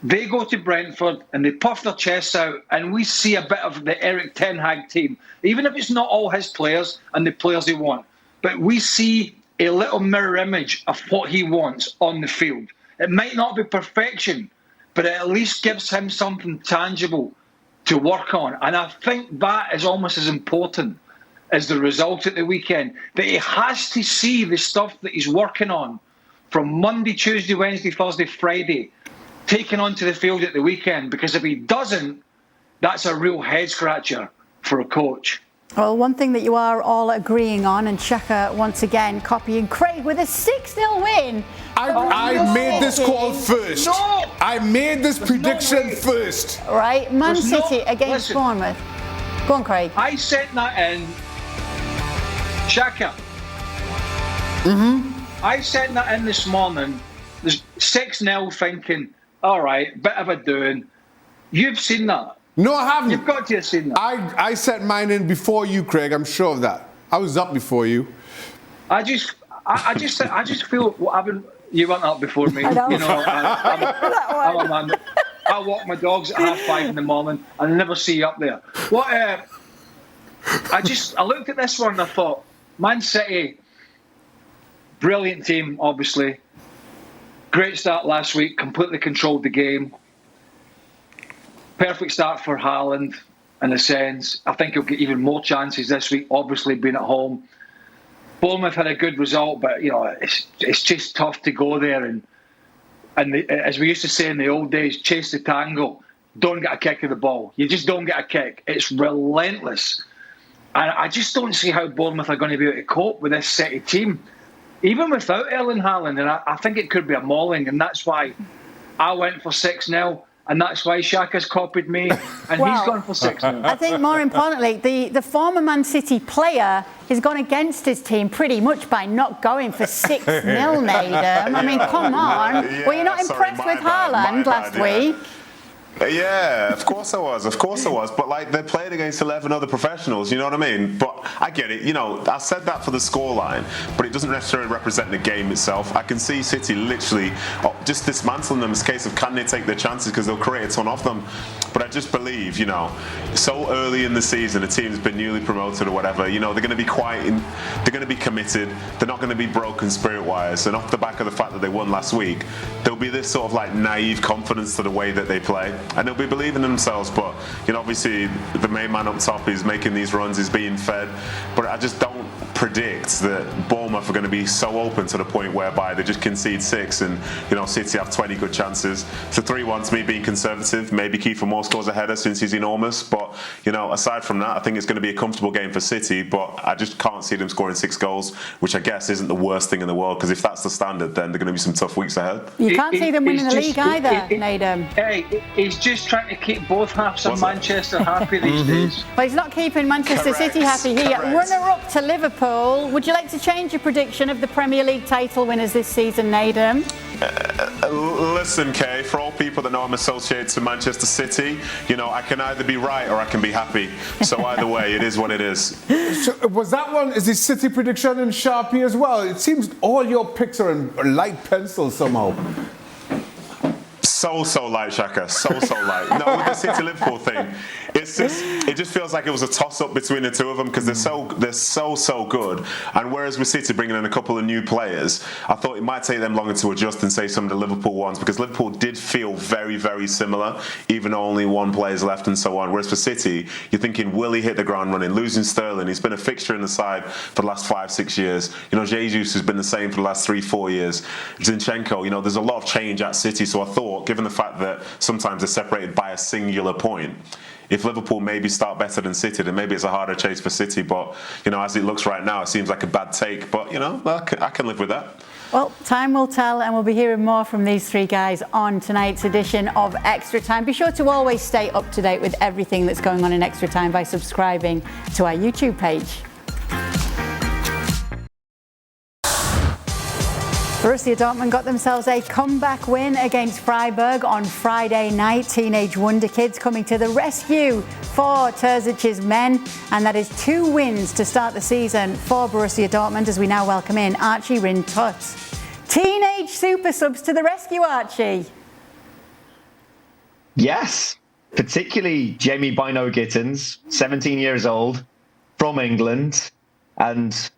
they go to Brentford and they puff their chests out and we see a bit of the Eric Ten Hag team, even if it's not all his players and the players he wants. But we see a little mirror image of what he wants on the field. It might not be perfection, but it at least gives him something tangible to work on. And I think that is almost as important as the result at the weekend. That he has to see the stuff that he's working on from Monday, Tuesday, Wednesday, Thursday, Friday, taken onto the field at the weekend. Because if he doesn't, that's a real head scratcher for a coach. Well, one thing that you are all agreeing on, and Shaka once again copying Craig with a 6-0 win. I made this call first. No. I made this prediction first. Right, Man City against Bournemouth. Go on, Craig. I sent that in. Shaka. I sent that in this morning. There's 6-0 thinking, all right, bit of a doing. You've seen that. No, I haven't. You've got to have seen that. I sent mine in before you, Craig. I'm sure of that. I was up before you. I just feel you weren't up before me. I know. You know, I'm a man. I walk my dogs at 5:30 in the morning and I never see you up there. I looked at this one and I thought, Man City, brilliant team, obviously. Great start last week, completely controlled the game. Perfect start for Haaland, in a sense. I think he'll get even more chances this week, obviously being at home. Bournemouth had a good result, but you know it's just tough to go there and as we used to say in the old days, chase the tango. Don't get a kick of the ball. You just don't get a kick. It's relentless, and I just don't see how Bournemouth are going to be able to cope with this City team, even without Erling Haaland. And I think it could be a mauling, and that's why I went for 6-0. And that's why Shaka's copied me, and he's gone for 6-0. I think more importantly, the former Man City player has gone against his team pretty much by not going for 6-0, Nedum. I mean, come on. Were you not impressed with Haaland last week? Yeah, of course I was. But like, they played against 11 other professionals, you know what I mean? But I get it, you know, I said that for the scoreline, but it doesn't necessarily represent the game itself. I can see City literally just dismantling them. It's a case of can they take their chances, because they'll create a ton of them. But I just believe, so early in the season, a team's been newly promoted or whatever, they're going to be quiet, they're going to be committed, they're not going to be broken spirit-wise. And off the back of the fact that they won last week, there'll be this sort of like naive confidence to the way that they play. And they'll be believing in themselves. But, obviously the main man up top is making these runs, is being fed. But I just don't predict that Bournemouth are going to be so open to the point whereby they just concede 6 and, City have 20 good chances. So 3-1 to me being conservative. Maybe Kiefer Moore scores a header since he's enormous. But, aside from that, I think it's going to be a comfortable game for City. But I just can't see them scoring 6 goals, which I guess isn't the worst thing in the world, because if that's the standard, then they're going to be some tough weeks ahead. You can't see them winning the league either, Nadem. Hey, he's just trying to keep both halves of Manchester happy these days. But he's not keeping Manchester City happy here. Runner-up to Liverpool. Would you like to change your prediction of the Premier League title winners this season, Nadem? Listen, Kay, for all people that know I'm associated to Manchester City, I can either be right or I can be happy. So either way, it is what it is. So was that one, is the City prediction in Sharpie as well? It seems all your picks are in light pencil somehow. So light, Shaka. So light. No, with the City Liverpool thing, it just feels like it was a toss up between the two of them, because they're so good. And whereas with City bringing in a couple of new players, I thought it might take them longer to adjust than say some of the Liverpool ones, because Liverpool did feel very, very similar, even though only one player's left and so on. Whereas for City, you're thinking, will he hit the ground running? Losing Sterling, he's been a fixture in the side for the last 5-6 years. Jesus has been the same for the last 3-4 years. Zinchenko, there's a lot of change at City. So I thought, given the fact that sometimes they're separated by a singular point, if Liverpool maybe start better than City, then maybe it's a harder chase for City. But, as it looks right now, it seems like a bad take. But, I can live with that. Well, time will tell, and we'll be hearing more from these three guys on tonight's edition of Extra Time. Be sure to always stay up to date with everything that's going on in Extra Time by subscribing to our YouTube page. Borussia Dortmund got themselves a comeback win against Freiburg on Friday night. Teenage wonder kids coming to the rescue for Terzic's men, and that is 2 wins to start the season for Borussia Dortmund, as we now welcome in Archie Rintot. Teenage super subs to the rescue, Archie. Yes, particularly Jamie Bino Gittins, 17 years old, from England, and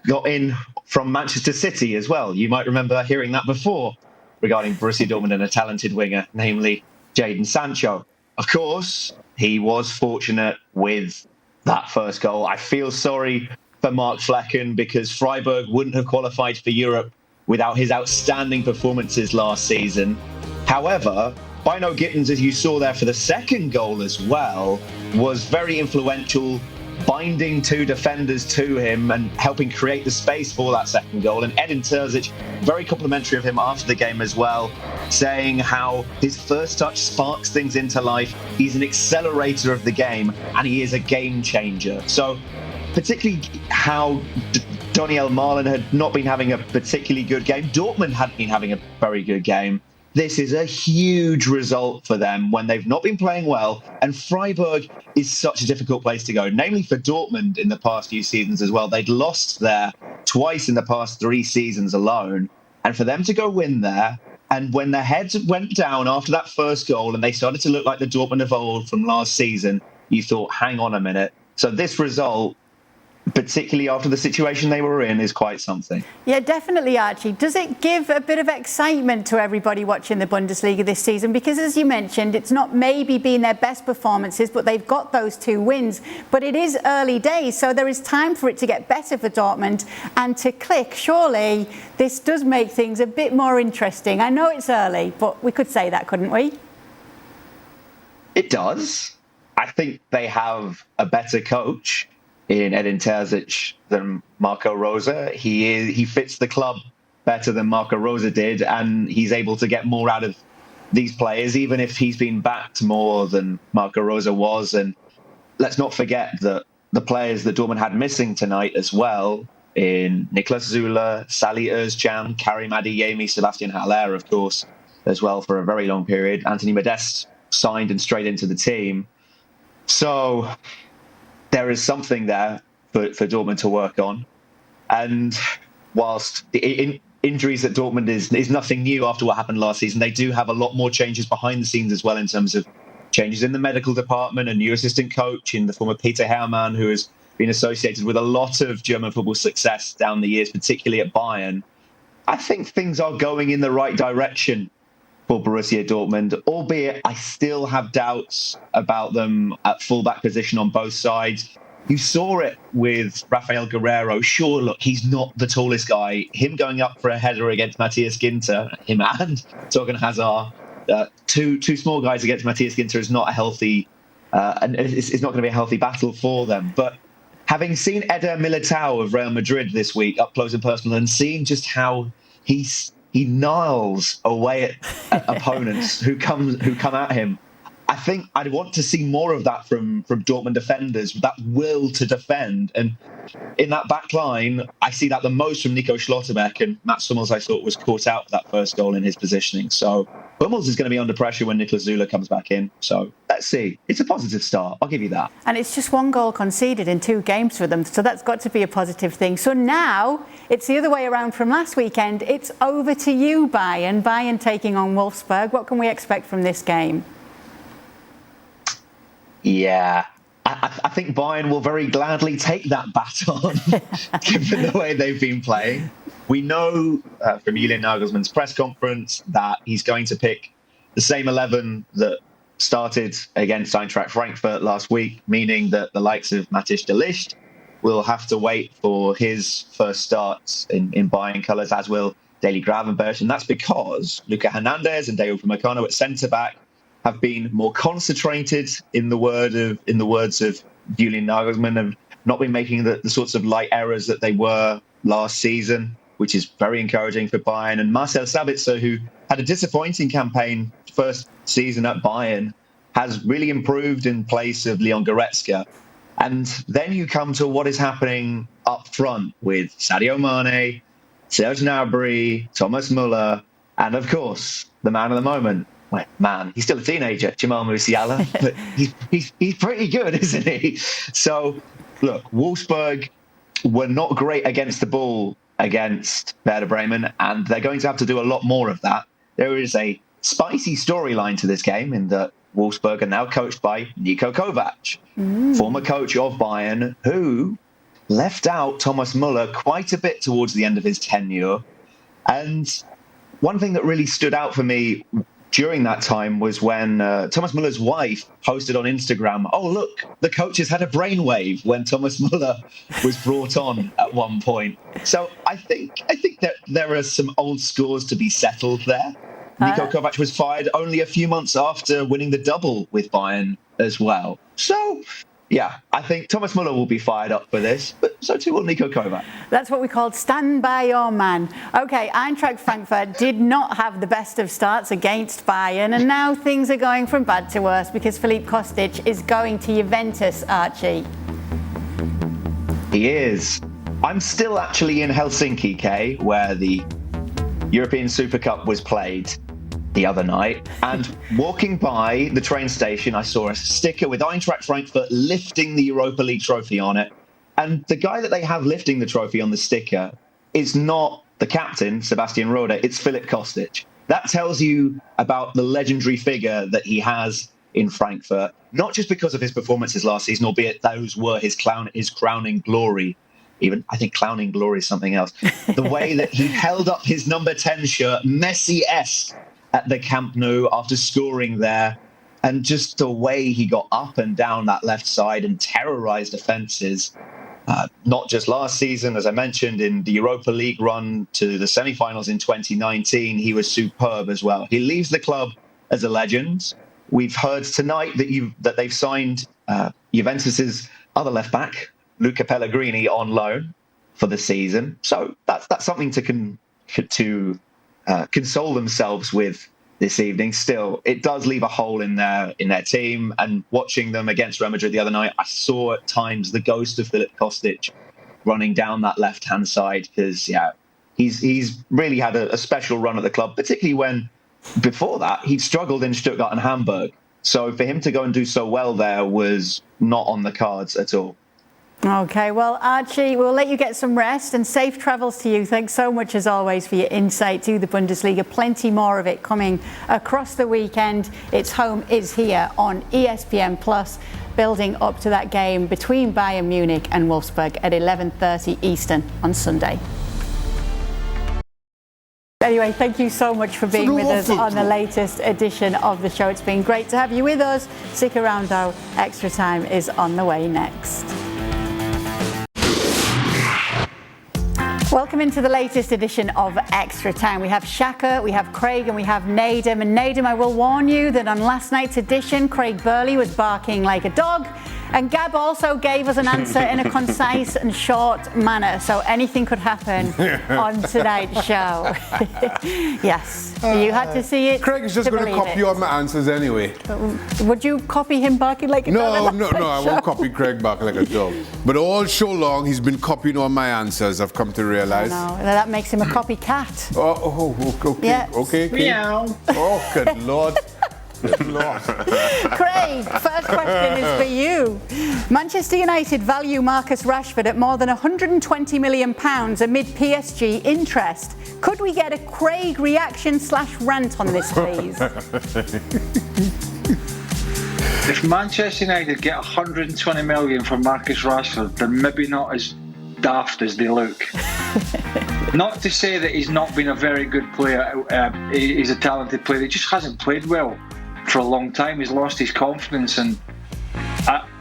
got in from Manchester City as well. You might remember hearing that before regarding Borussia Dortmund and a talented winger, namely Jadon Sancho. Of course, he was fortunate with that first goal. I feel sorry for Mark Flecken, because Freiburg wouldn't have qualified for Europe without his outstanding performances last season. However, Bino Gittins, as you saw there for the second goal as well, was very influential, binding 2 defenders to him and helping create the space for that second goal. And Edin Terzic, very complimentary of him after the game as well, saying how his first touch sparks things into life. He's an accelerator of the game, and he is a game changer. So particularly how Doniel Marlin had not been having a particularly good game. Dortmund hadn't been having a very good game. This is a huge result for them when they've not been playing well. And Freiburg is such a difficult place to go, namely for Dortmund in the past few seasons as well. They'd lost there twice in the past 3 seasons alone. And for them to go win there, and when their heads went down after that first goal and they started to look like the Dortmund of old from last season, you thought, hang on a minute. So this result, particularly after the situation they were in, is quite something. Yeah, definitely, Archie. Does it give a bit of excitement to everybody watching the Bundesliga this season? Because as you mentioned, it's not maybe been their best performances, but they've got those 2 wins. But it is early days, so there is time for it to get better for Dortmund and to click. Surely this does make things a bit more interesting. I know it's early, but we could say that, couldn't we? It does. I think they have a better coach in Edin Terzic than Marco Rosa. He fits the club better than Marco Rosa did, and he's able to get more out of these players, even if he's been backed more than Marco Rosa was. And let's not forget that the players that Dortmund had missing tonight as well, in Niklas Zula, Salih Özcan, Karim Adeyemi, Sebastian Haller, of course, as well for a very long period. Anthony Modeste signed and straight into the team. So there is something there for Dortmund to work on. And whilst the injuries at Dortmund is nothing new after what happened last season, they do have a lot more changes behind the scenes as well in terms of changes in the medical department, a new assistant coach in the form of Peter Herrmann, who has been associated with a lot of German football success down the years, particularly at Bayern. I think things are going in the right direction for Borussia Dortmund, albeit I still have doubts about them at fullback position on both sides. You saw it with Rafael Guerreiro. Sure, look, he's not the tallest guy. Him going up for a header against Matthias Ginter, him and Torgan Hazard, two small guys against Matthias Ginter is not a healthy, and it's not going to be a healthy battle for them. But having seen Eder Militao of Real Madrid this week up close and personal, and seeing just how he gnarls away at opponents who come at him, I think I'd want to see more of that from Dortmund defenders, that will to defend. And in that back line, I see that the most from Nico Schlotterbeck, and Mats Hummels, I thought, was caught out for that first goal in his positioning. So Hummels is going to be under pressure when Niklas Zula comes back in. So let's see. It's a positive start. I'll give you that. And it's just one goal conceded in 2 games for them. So that's got to be a positive thing. So now it's the other way around from last weekend. It's over to you, Bayern. Bayern taking on Wolfsburg. What can we expect from this game? Yeah, I think Bayern will very gladly take that baton, given the way they've been playing. We know from Julian Nagelsmann's press conference that he's going to pick the same 11 that started against Eintracht Frankfurt last week, meaning that the likes of Matthijs de Ligt will have to wait for his first starts in Bayern colours, as will Daley Gravenberch. And that's because Luca Hernandez and Deo Upamecano at centre-back have been more concentrated, in the words of Julian Nagelsmann, have not been making the sorts of light errors that they were last season, which is very encouraging for Bayern. And Marcel Sabitzer, who had a disappointing campaign first season at Bayern, has really improved in place of Leon Goretzka. And then you come to what is happening up front with Sadio Mane, Serge Gnabry, Thomas Muller, and of course, the man of the moment. Well, man, he's still a teenager, Jamal Musiala, but he's pretty good, isn't he? So, look, Wolfsburg were not great against the ball against Werder Bremen, and they're going to have to do a lot more of that. There is a spicy storyline to this game in that Wolfsburg are now coached by Niko Kovac, former coach of Bayern, who left out Thomas Muller quite a bit towards the end of his tenure. And one thing that really stood out for me during that time was when Thomas Muller's wife posted on Instagram, "Oh, look, the coach has had a brainwave," when Thomas Muller was brought on at one point. So I think that there are some old scores to be settled there. Niko Kovac was fired only a few months after winning the double with Bayern as well. So, yeah, I think Thomas Muller will be fired up for this, but so too will Niko Kovac. That's what we call stand by your man. OK, Eintracht Frankfurt did not have the best of starts against Bayern, and now things are going from bad to worse because Philippe Kostic is going to Juventus, Archie. He is. I'm still actually in Helsinki, Kay, where the European Super Cup was played the other night, and walking by the train station, I saw a sticker with Eintracht Frankfurt lifting the Europa League trophy on it. And the guy that they have lifting the trophy on the sticker is not the captain, Sebastian Rode, it's Philippe Kostic. That tells you about the legendary figure that he has in Frankfurt, not just because of his performances last season, albeit those were his crowning glory. Even I think clowning glory is something else. The way that he held up his number 10 shirt, Messi-esque, at the Camp Nou after scoring there, and just the way he got up and down that left side and terrorised defences, not just last season, as I mentioned, in the Europa League run to the semi-finals in 2019, he was superb as well. He leaves the club as a legend. We've heard tonight that they've signed Juventus's other left-back, Luca Pellegrini, on loan for the season. So that's something to console themselves with this evening. Still, it does leave a hole in their team, and watching them against Real Madrid the other night, I saw at times the ghost of Philippe Kostic running down that left-hand side, because he's really had a special run at the club, particularly when before that he'd struggled in Stuttgart and Hamburg. So for him to go and do so well there was not on the cards at all. Okay, well, Archie, we'll let you get some rest and safe travels to you. Thanks so much, as always, for your insight to the Bundesliga. Plenty more of it coming across the weekend. Its home is here on ESPN Plus, building up to that game between Bayern Munich and Wolfsburg at 11:30 Eastern on Sunday. Anyway, thank you so much for being with us on the latest edition of the show. It's been great to have you with us. Stick around, though. Extra Time is on the way next. Welcome into the latest edition of Extra Time. We have Shaka, we have Craig, and we have Nedum. And Nedum, I will warn you that on last night's edition, Craig Burley was barking like a dog. And Gab also gave us an answer in a concise and short manner. So anything could happen on tonight's show. Yes, you had to see it. Craig is just going to copy all my answers anyway. Would you copy him barking like a dog? No, I won't copy Craig barking like a dog. But all show long, he's been copying all my answers, I've come to realise. No, that makes him a copycat. Okay. Yeah. Okay. Meow. Oh, good Lord. Craig, first question is for you. Manchester United value Marcus Rashford at more than £120 million amid PSG interest. Could we get a Craig reaction/rant on this, please? If Manchester United get 120 million for Marcus Rashford, they're maybe not as daft as they look. Not to say that he's not been a very good player. He's a talented player. He just hasn't played well for a long time. He's lost his confidence, and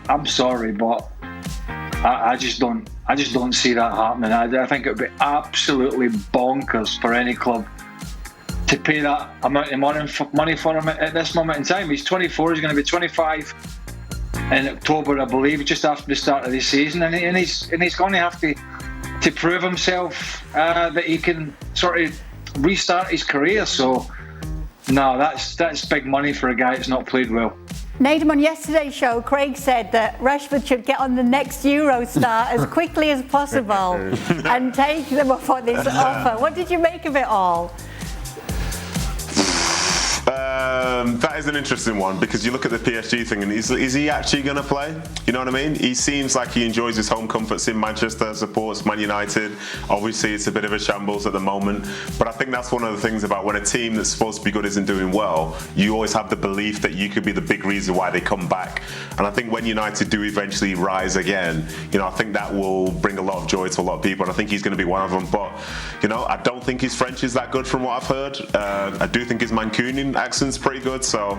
I'm sorry, but I just don't see that happening. I think it would be absolutely bonkers for any club to pay that amount of money for him at this moment in time. He's 24. He's going to be 25 in October, I believe, just after the start of the season, and he's going to have to prove himself that he can sort of restart his career. So no, that's big money for a guy that's not played well. Nedum, on yesterday's show, Craig said that Rashford should get on the next Eurostar as quickly as possible and take them up on this offer. What did you make of it all? That is an interesting one, because you look at the PSG thing and is he actually going to play? You know what I mean? He seems like he enjoys his home comforts in Manchester, supports Man United. Obviously, it's a bit of a shambles at the moment, but I think that's one of the things about when a team that's supposed to be good isn't doing well, you always have the belief that you could be the big reason why they come back. And I think when United do eventually rise again, I think that will bring a lot of joy to a lot of people, and I think he's going to be one of them. But, I don't think his French is that good from what I've heard. I do think his Mancunian accent's pretty good, so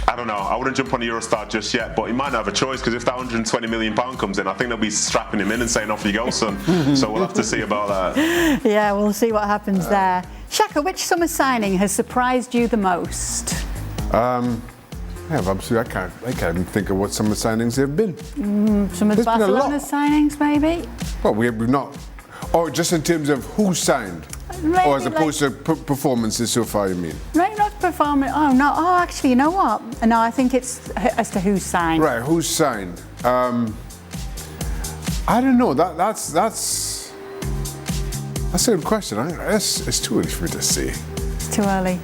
I don't know. I wouldn't jump on Eurostar just yet, but he might not have a choice, because if that £120 million comes in, I think they'll be strapping him in and saying, off you go, son. So we'll have to see about that. Yeah, we'll see what happens there. Shaka, which summer signing has surprised you the most? I can't think of what summer signings there have been. Some of the Barcelona signings, maybe? Well, we've not. Or just in terms of who signed? Maybe, or as opposed to performances so far, you mean? Right, not performance. Oh, no. Oh, actually, you know what? No, I think it's as to who's signed. Right, who's signed? I don't know. That's a good question. It's too early for me to say. It's too early.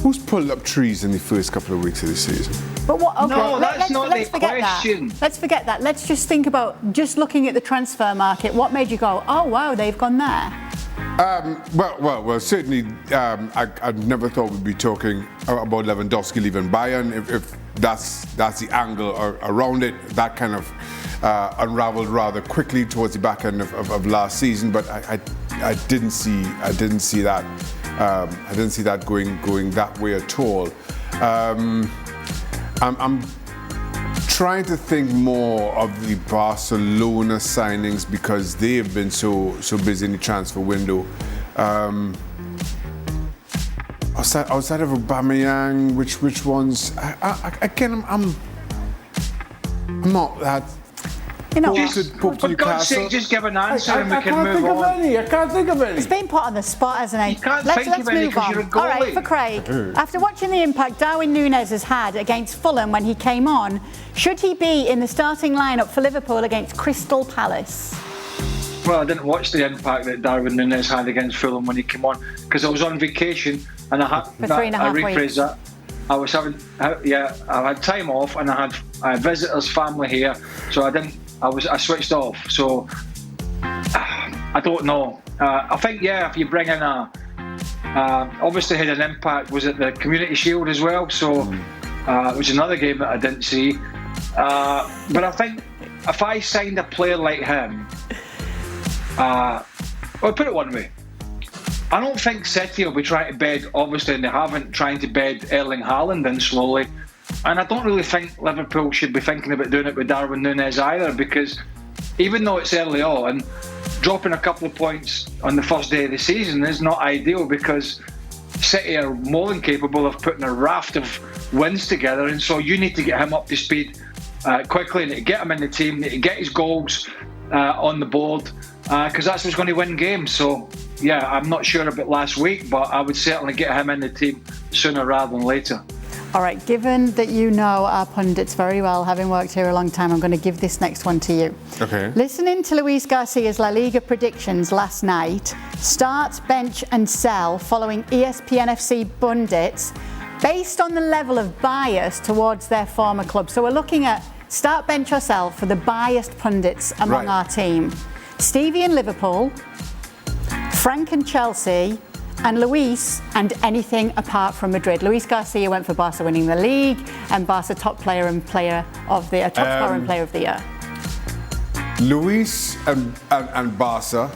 Who's pulled up trees in the first couple of weeks of the season? But what? Okay, no, that's not the question. Let's forget that. Let's just think about just looking at the transfer market. What made you go, oh wow, they've gone there? Well. Certainly, I never thought we'd be talking about Lewandowski leaving Bayern. If that's the angle around it, that kind of unraveled rather quickly towards the back end of last season. But I didn't see that. I didn't see that going that way at all. I'm trying to think more of the Barcelona signings, because they have been so busy in the transfer window. Outside of Aubameyang, which ones? I'm not that. For God's sake, just give an answer and we can move on. I can't think of any. He's been put on the spot, hasn't he? You can't think of any because you're a goalie. All right, for Craig. After watching the impact Darwin Núñez has had against Fulham when he came on, should he be in the starting lineup for Liverpool against Crystal Palace? Well, I didn't watch the impact that Darwin Núñez had against Fulham when he came on, because I was on vacation and I had. For 3.5 weeks. I rephrase that. I had time off and I had visitors, family here, so I switched off. So I don't know. I think if you bring in obviously had an impact. Was it the Community Shield as well? So it was another game that I didn't see. But I think if I signed a player like him, I'll put it one way. I don't think City will be trying to bed, obviously, and they haven't, trying to bed Erling Haaland in slowly. And I don't really think Liverpool should be thinking about doing it with Darwin Núñez either, because even though it's early on, dropping a couple of points on the first day of the season is not ideal, because City are more than capable of putting a raft of wins together, and so you need to get him up to speed quickly, and to get him in the team, to get his goals on the board, because that's what's going to win games. So I'm not sure about last week, but I would certainly get him in the team sooner rather than later. All right, given that you know our pundits very well, having worked here a long time, I'm going to give this next one to you. Okay. Listening to Luis Garcia's La Liga predictions last night, start, bench and sell following ESPN FC pundits based on the level of bias towards their former club. So we're looking at start, bench or sell for the biased pundits among our team. Stevie in Liverpool, Frank and Chelsea, and Luis and anything apart from Madrid. Luis Garcia went for Barca winning the league, and Barca top scorer and player of the year. Luis and Barca,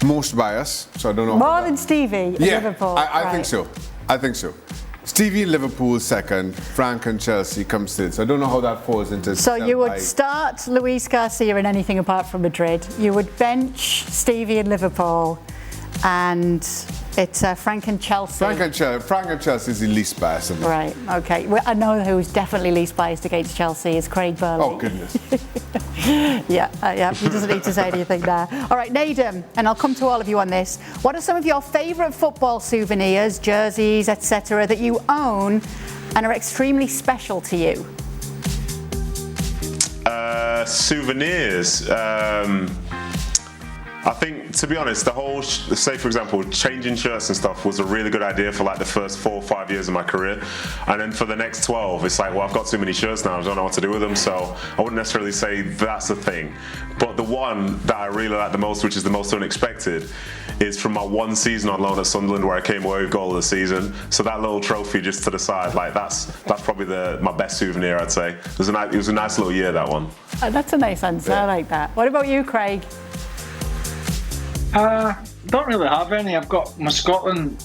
most bias, so I don't know. More than Stevie in Liverpool. I think so. I think so. Stevie in Liverpool second, Frank and Chelsea comes third. So I don't know how that falls into. So you would start Luis Garcia in anything apart from Madrid. You would bench Stevie in Liverpool, and it's Frank and Chelsea. Frank and Chelsea is the least biased. Right. Okay. Well, I know who's definitely least biased against Chelsea is Craig Burley. Oh goodness. Yeah. He doesn't need to say anything there. All right, Nadem, and I'll come to all of you on this. What are some of your favourite football souvenirs, jerseys, etc., that you own and are extremely special to you? Souvenirs. I think, to be honest, the whole, say for example, changing shirts and stuff was a really good idea for like the first 4 or 5 years of my career. And then for the next 12, it's like, well, I've got too many shirts now, I don't know what to do with them. So I wouldn't necessarily say that's the thing. But the one that I really like the most, which is the most unexpected, is from my one season on loan at Sunderland where I came away with goal of the season. So that little trophy just to the side, like that's probably my best souvenir, I'd say. It was a nice little year, that one. That's a nice answer, I like that. What about you, Craig? Don't really have any. I've got my Scotland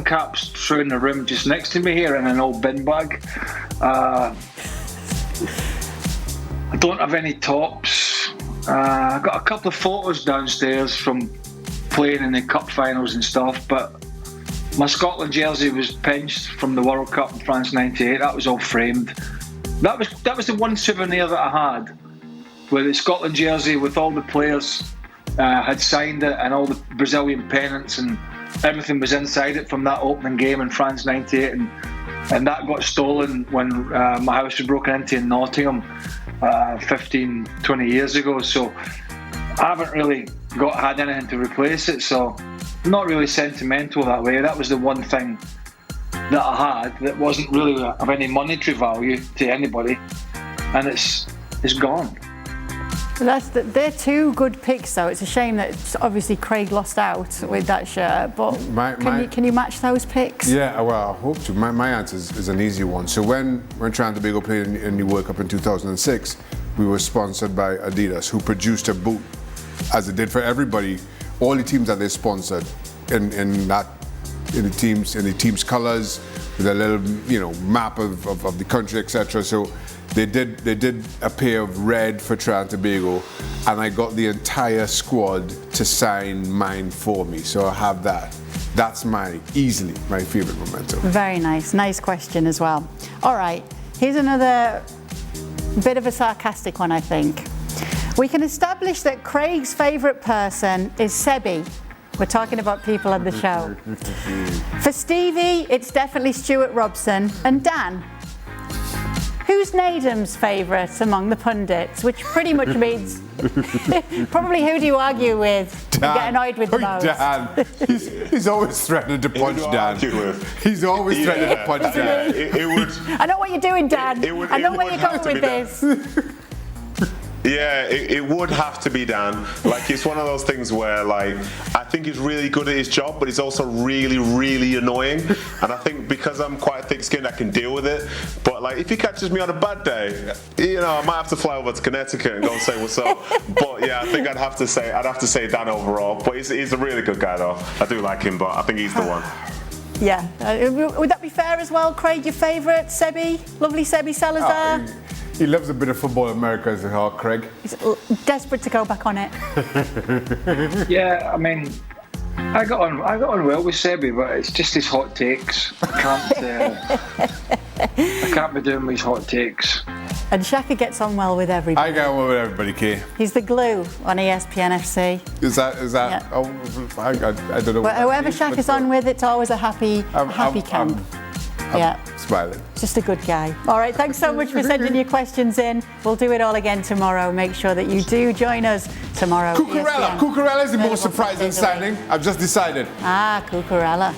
caps through in the room just next to me here in an old bin bag. I don't have any tops. I've got a couple of photos downstairs from playing in the cup finals and stuff, but my Scotland jersey was pinched from the World Cup in France '98. That was all framed. That was the one souvenir that I had, with the Scotland jersey with all the players had signed it, and all the Brazilian pennants and everything was inside it from that opening game in France '98, and that got stolen when my house was broken into in Nottingham 15-20 years ago. So I haven't really had anything to replace it, so I'm not really sentimental that way. That was the one thing that I had that wasn't really of any monetary value to anybody, and it's gone. They're two good picks, though. It's a shame that obviously Craig lost out with that shirt. But can you match those picks? Yeah, well, I hope to. My answer is an easy one. So when Trent Tobago played in the World Cup in 2006, we were sponsored by Adidas, who produced a boot, as they did for everybody, all the teams that they sponsored in the team's colours, with a little map of the country, etc. So they did a pair of red for Trent Tobago, and I got the entire squad to sign mine for me. So I have that. That's easily my favourite memento. Very nice question as well. All right, here's another bit of a sarcastic one, I think. We can establish that Craig's favourite person is Sebi. We're talking about people on the show. For Stevie, it's definitely Stuart Robson and Dan. Who's Nedum's favourite among the pundits? Which pretty much means probably who do you argue with? Dan. Get annoyed with the most. Dan. He's always threatening to punch Dan. He's always threatening to punch Dan. It would. I know what you're doing, Dan. I know where you're going with this. Yeah, it would have to be Dan. Like, it's one of those things where, like, I think he's really good at his job, but he's also really, really annoying. And I think because I'm quite thick-skinned, I can deal with it. But, like, if he catches me on a bad day, you know, I might have to fly over to Connecticut and go and say what's up. But yeah, I think I'd have to say Dan overall. But he's a really good guy, though. I do like him, but I think he's the one. Yeah. Would that be fair as well, Craig? Your favourite, Sebi? Lovely Sebi Salazar? He loves a bit of football in America as well, Craig. He's desperate to go back on it. Yeah, I mean, I got on well with Sebi, but it's just his hot takes. I can't be doing his hot takes. And Shaka gets on well with everybody. I get on well with everybody, Kay. He's the glue on ESPN FC. Is that? Yeah. Oh, I don't know. Well, whoever Shaka's on with, it's always a happy camp. I'm smiling. Just a good guy. All right, thanks so much for sending your questions in. We'll do it all again tomorrow. Make sure that you do join us tomorrow. Cucurella. Cucurella is the most surprising signing. I've just decided. Cucurella.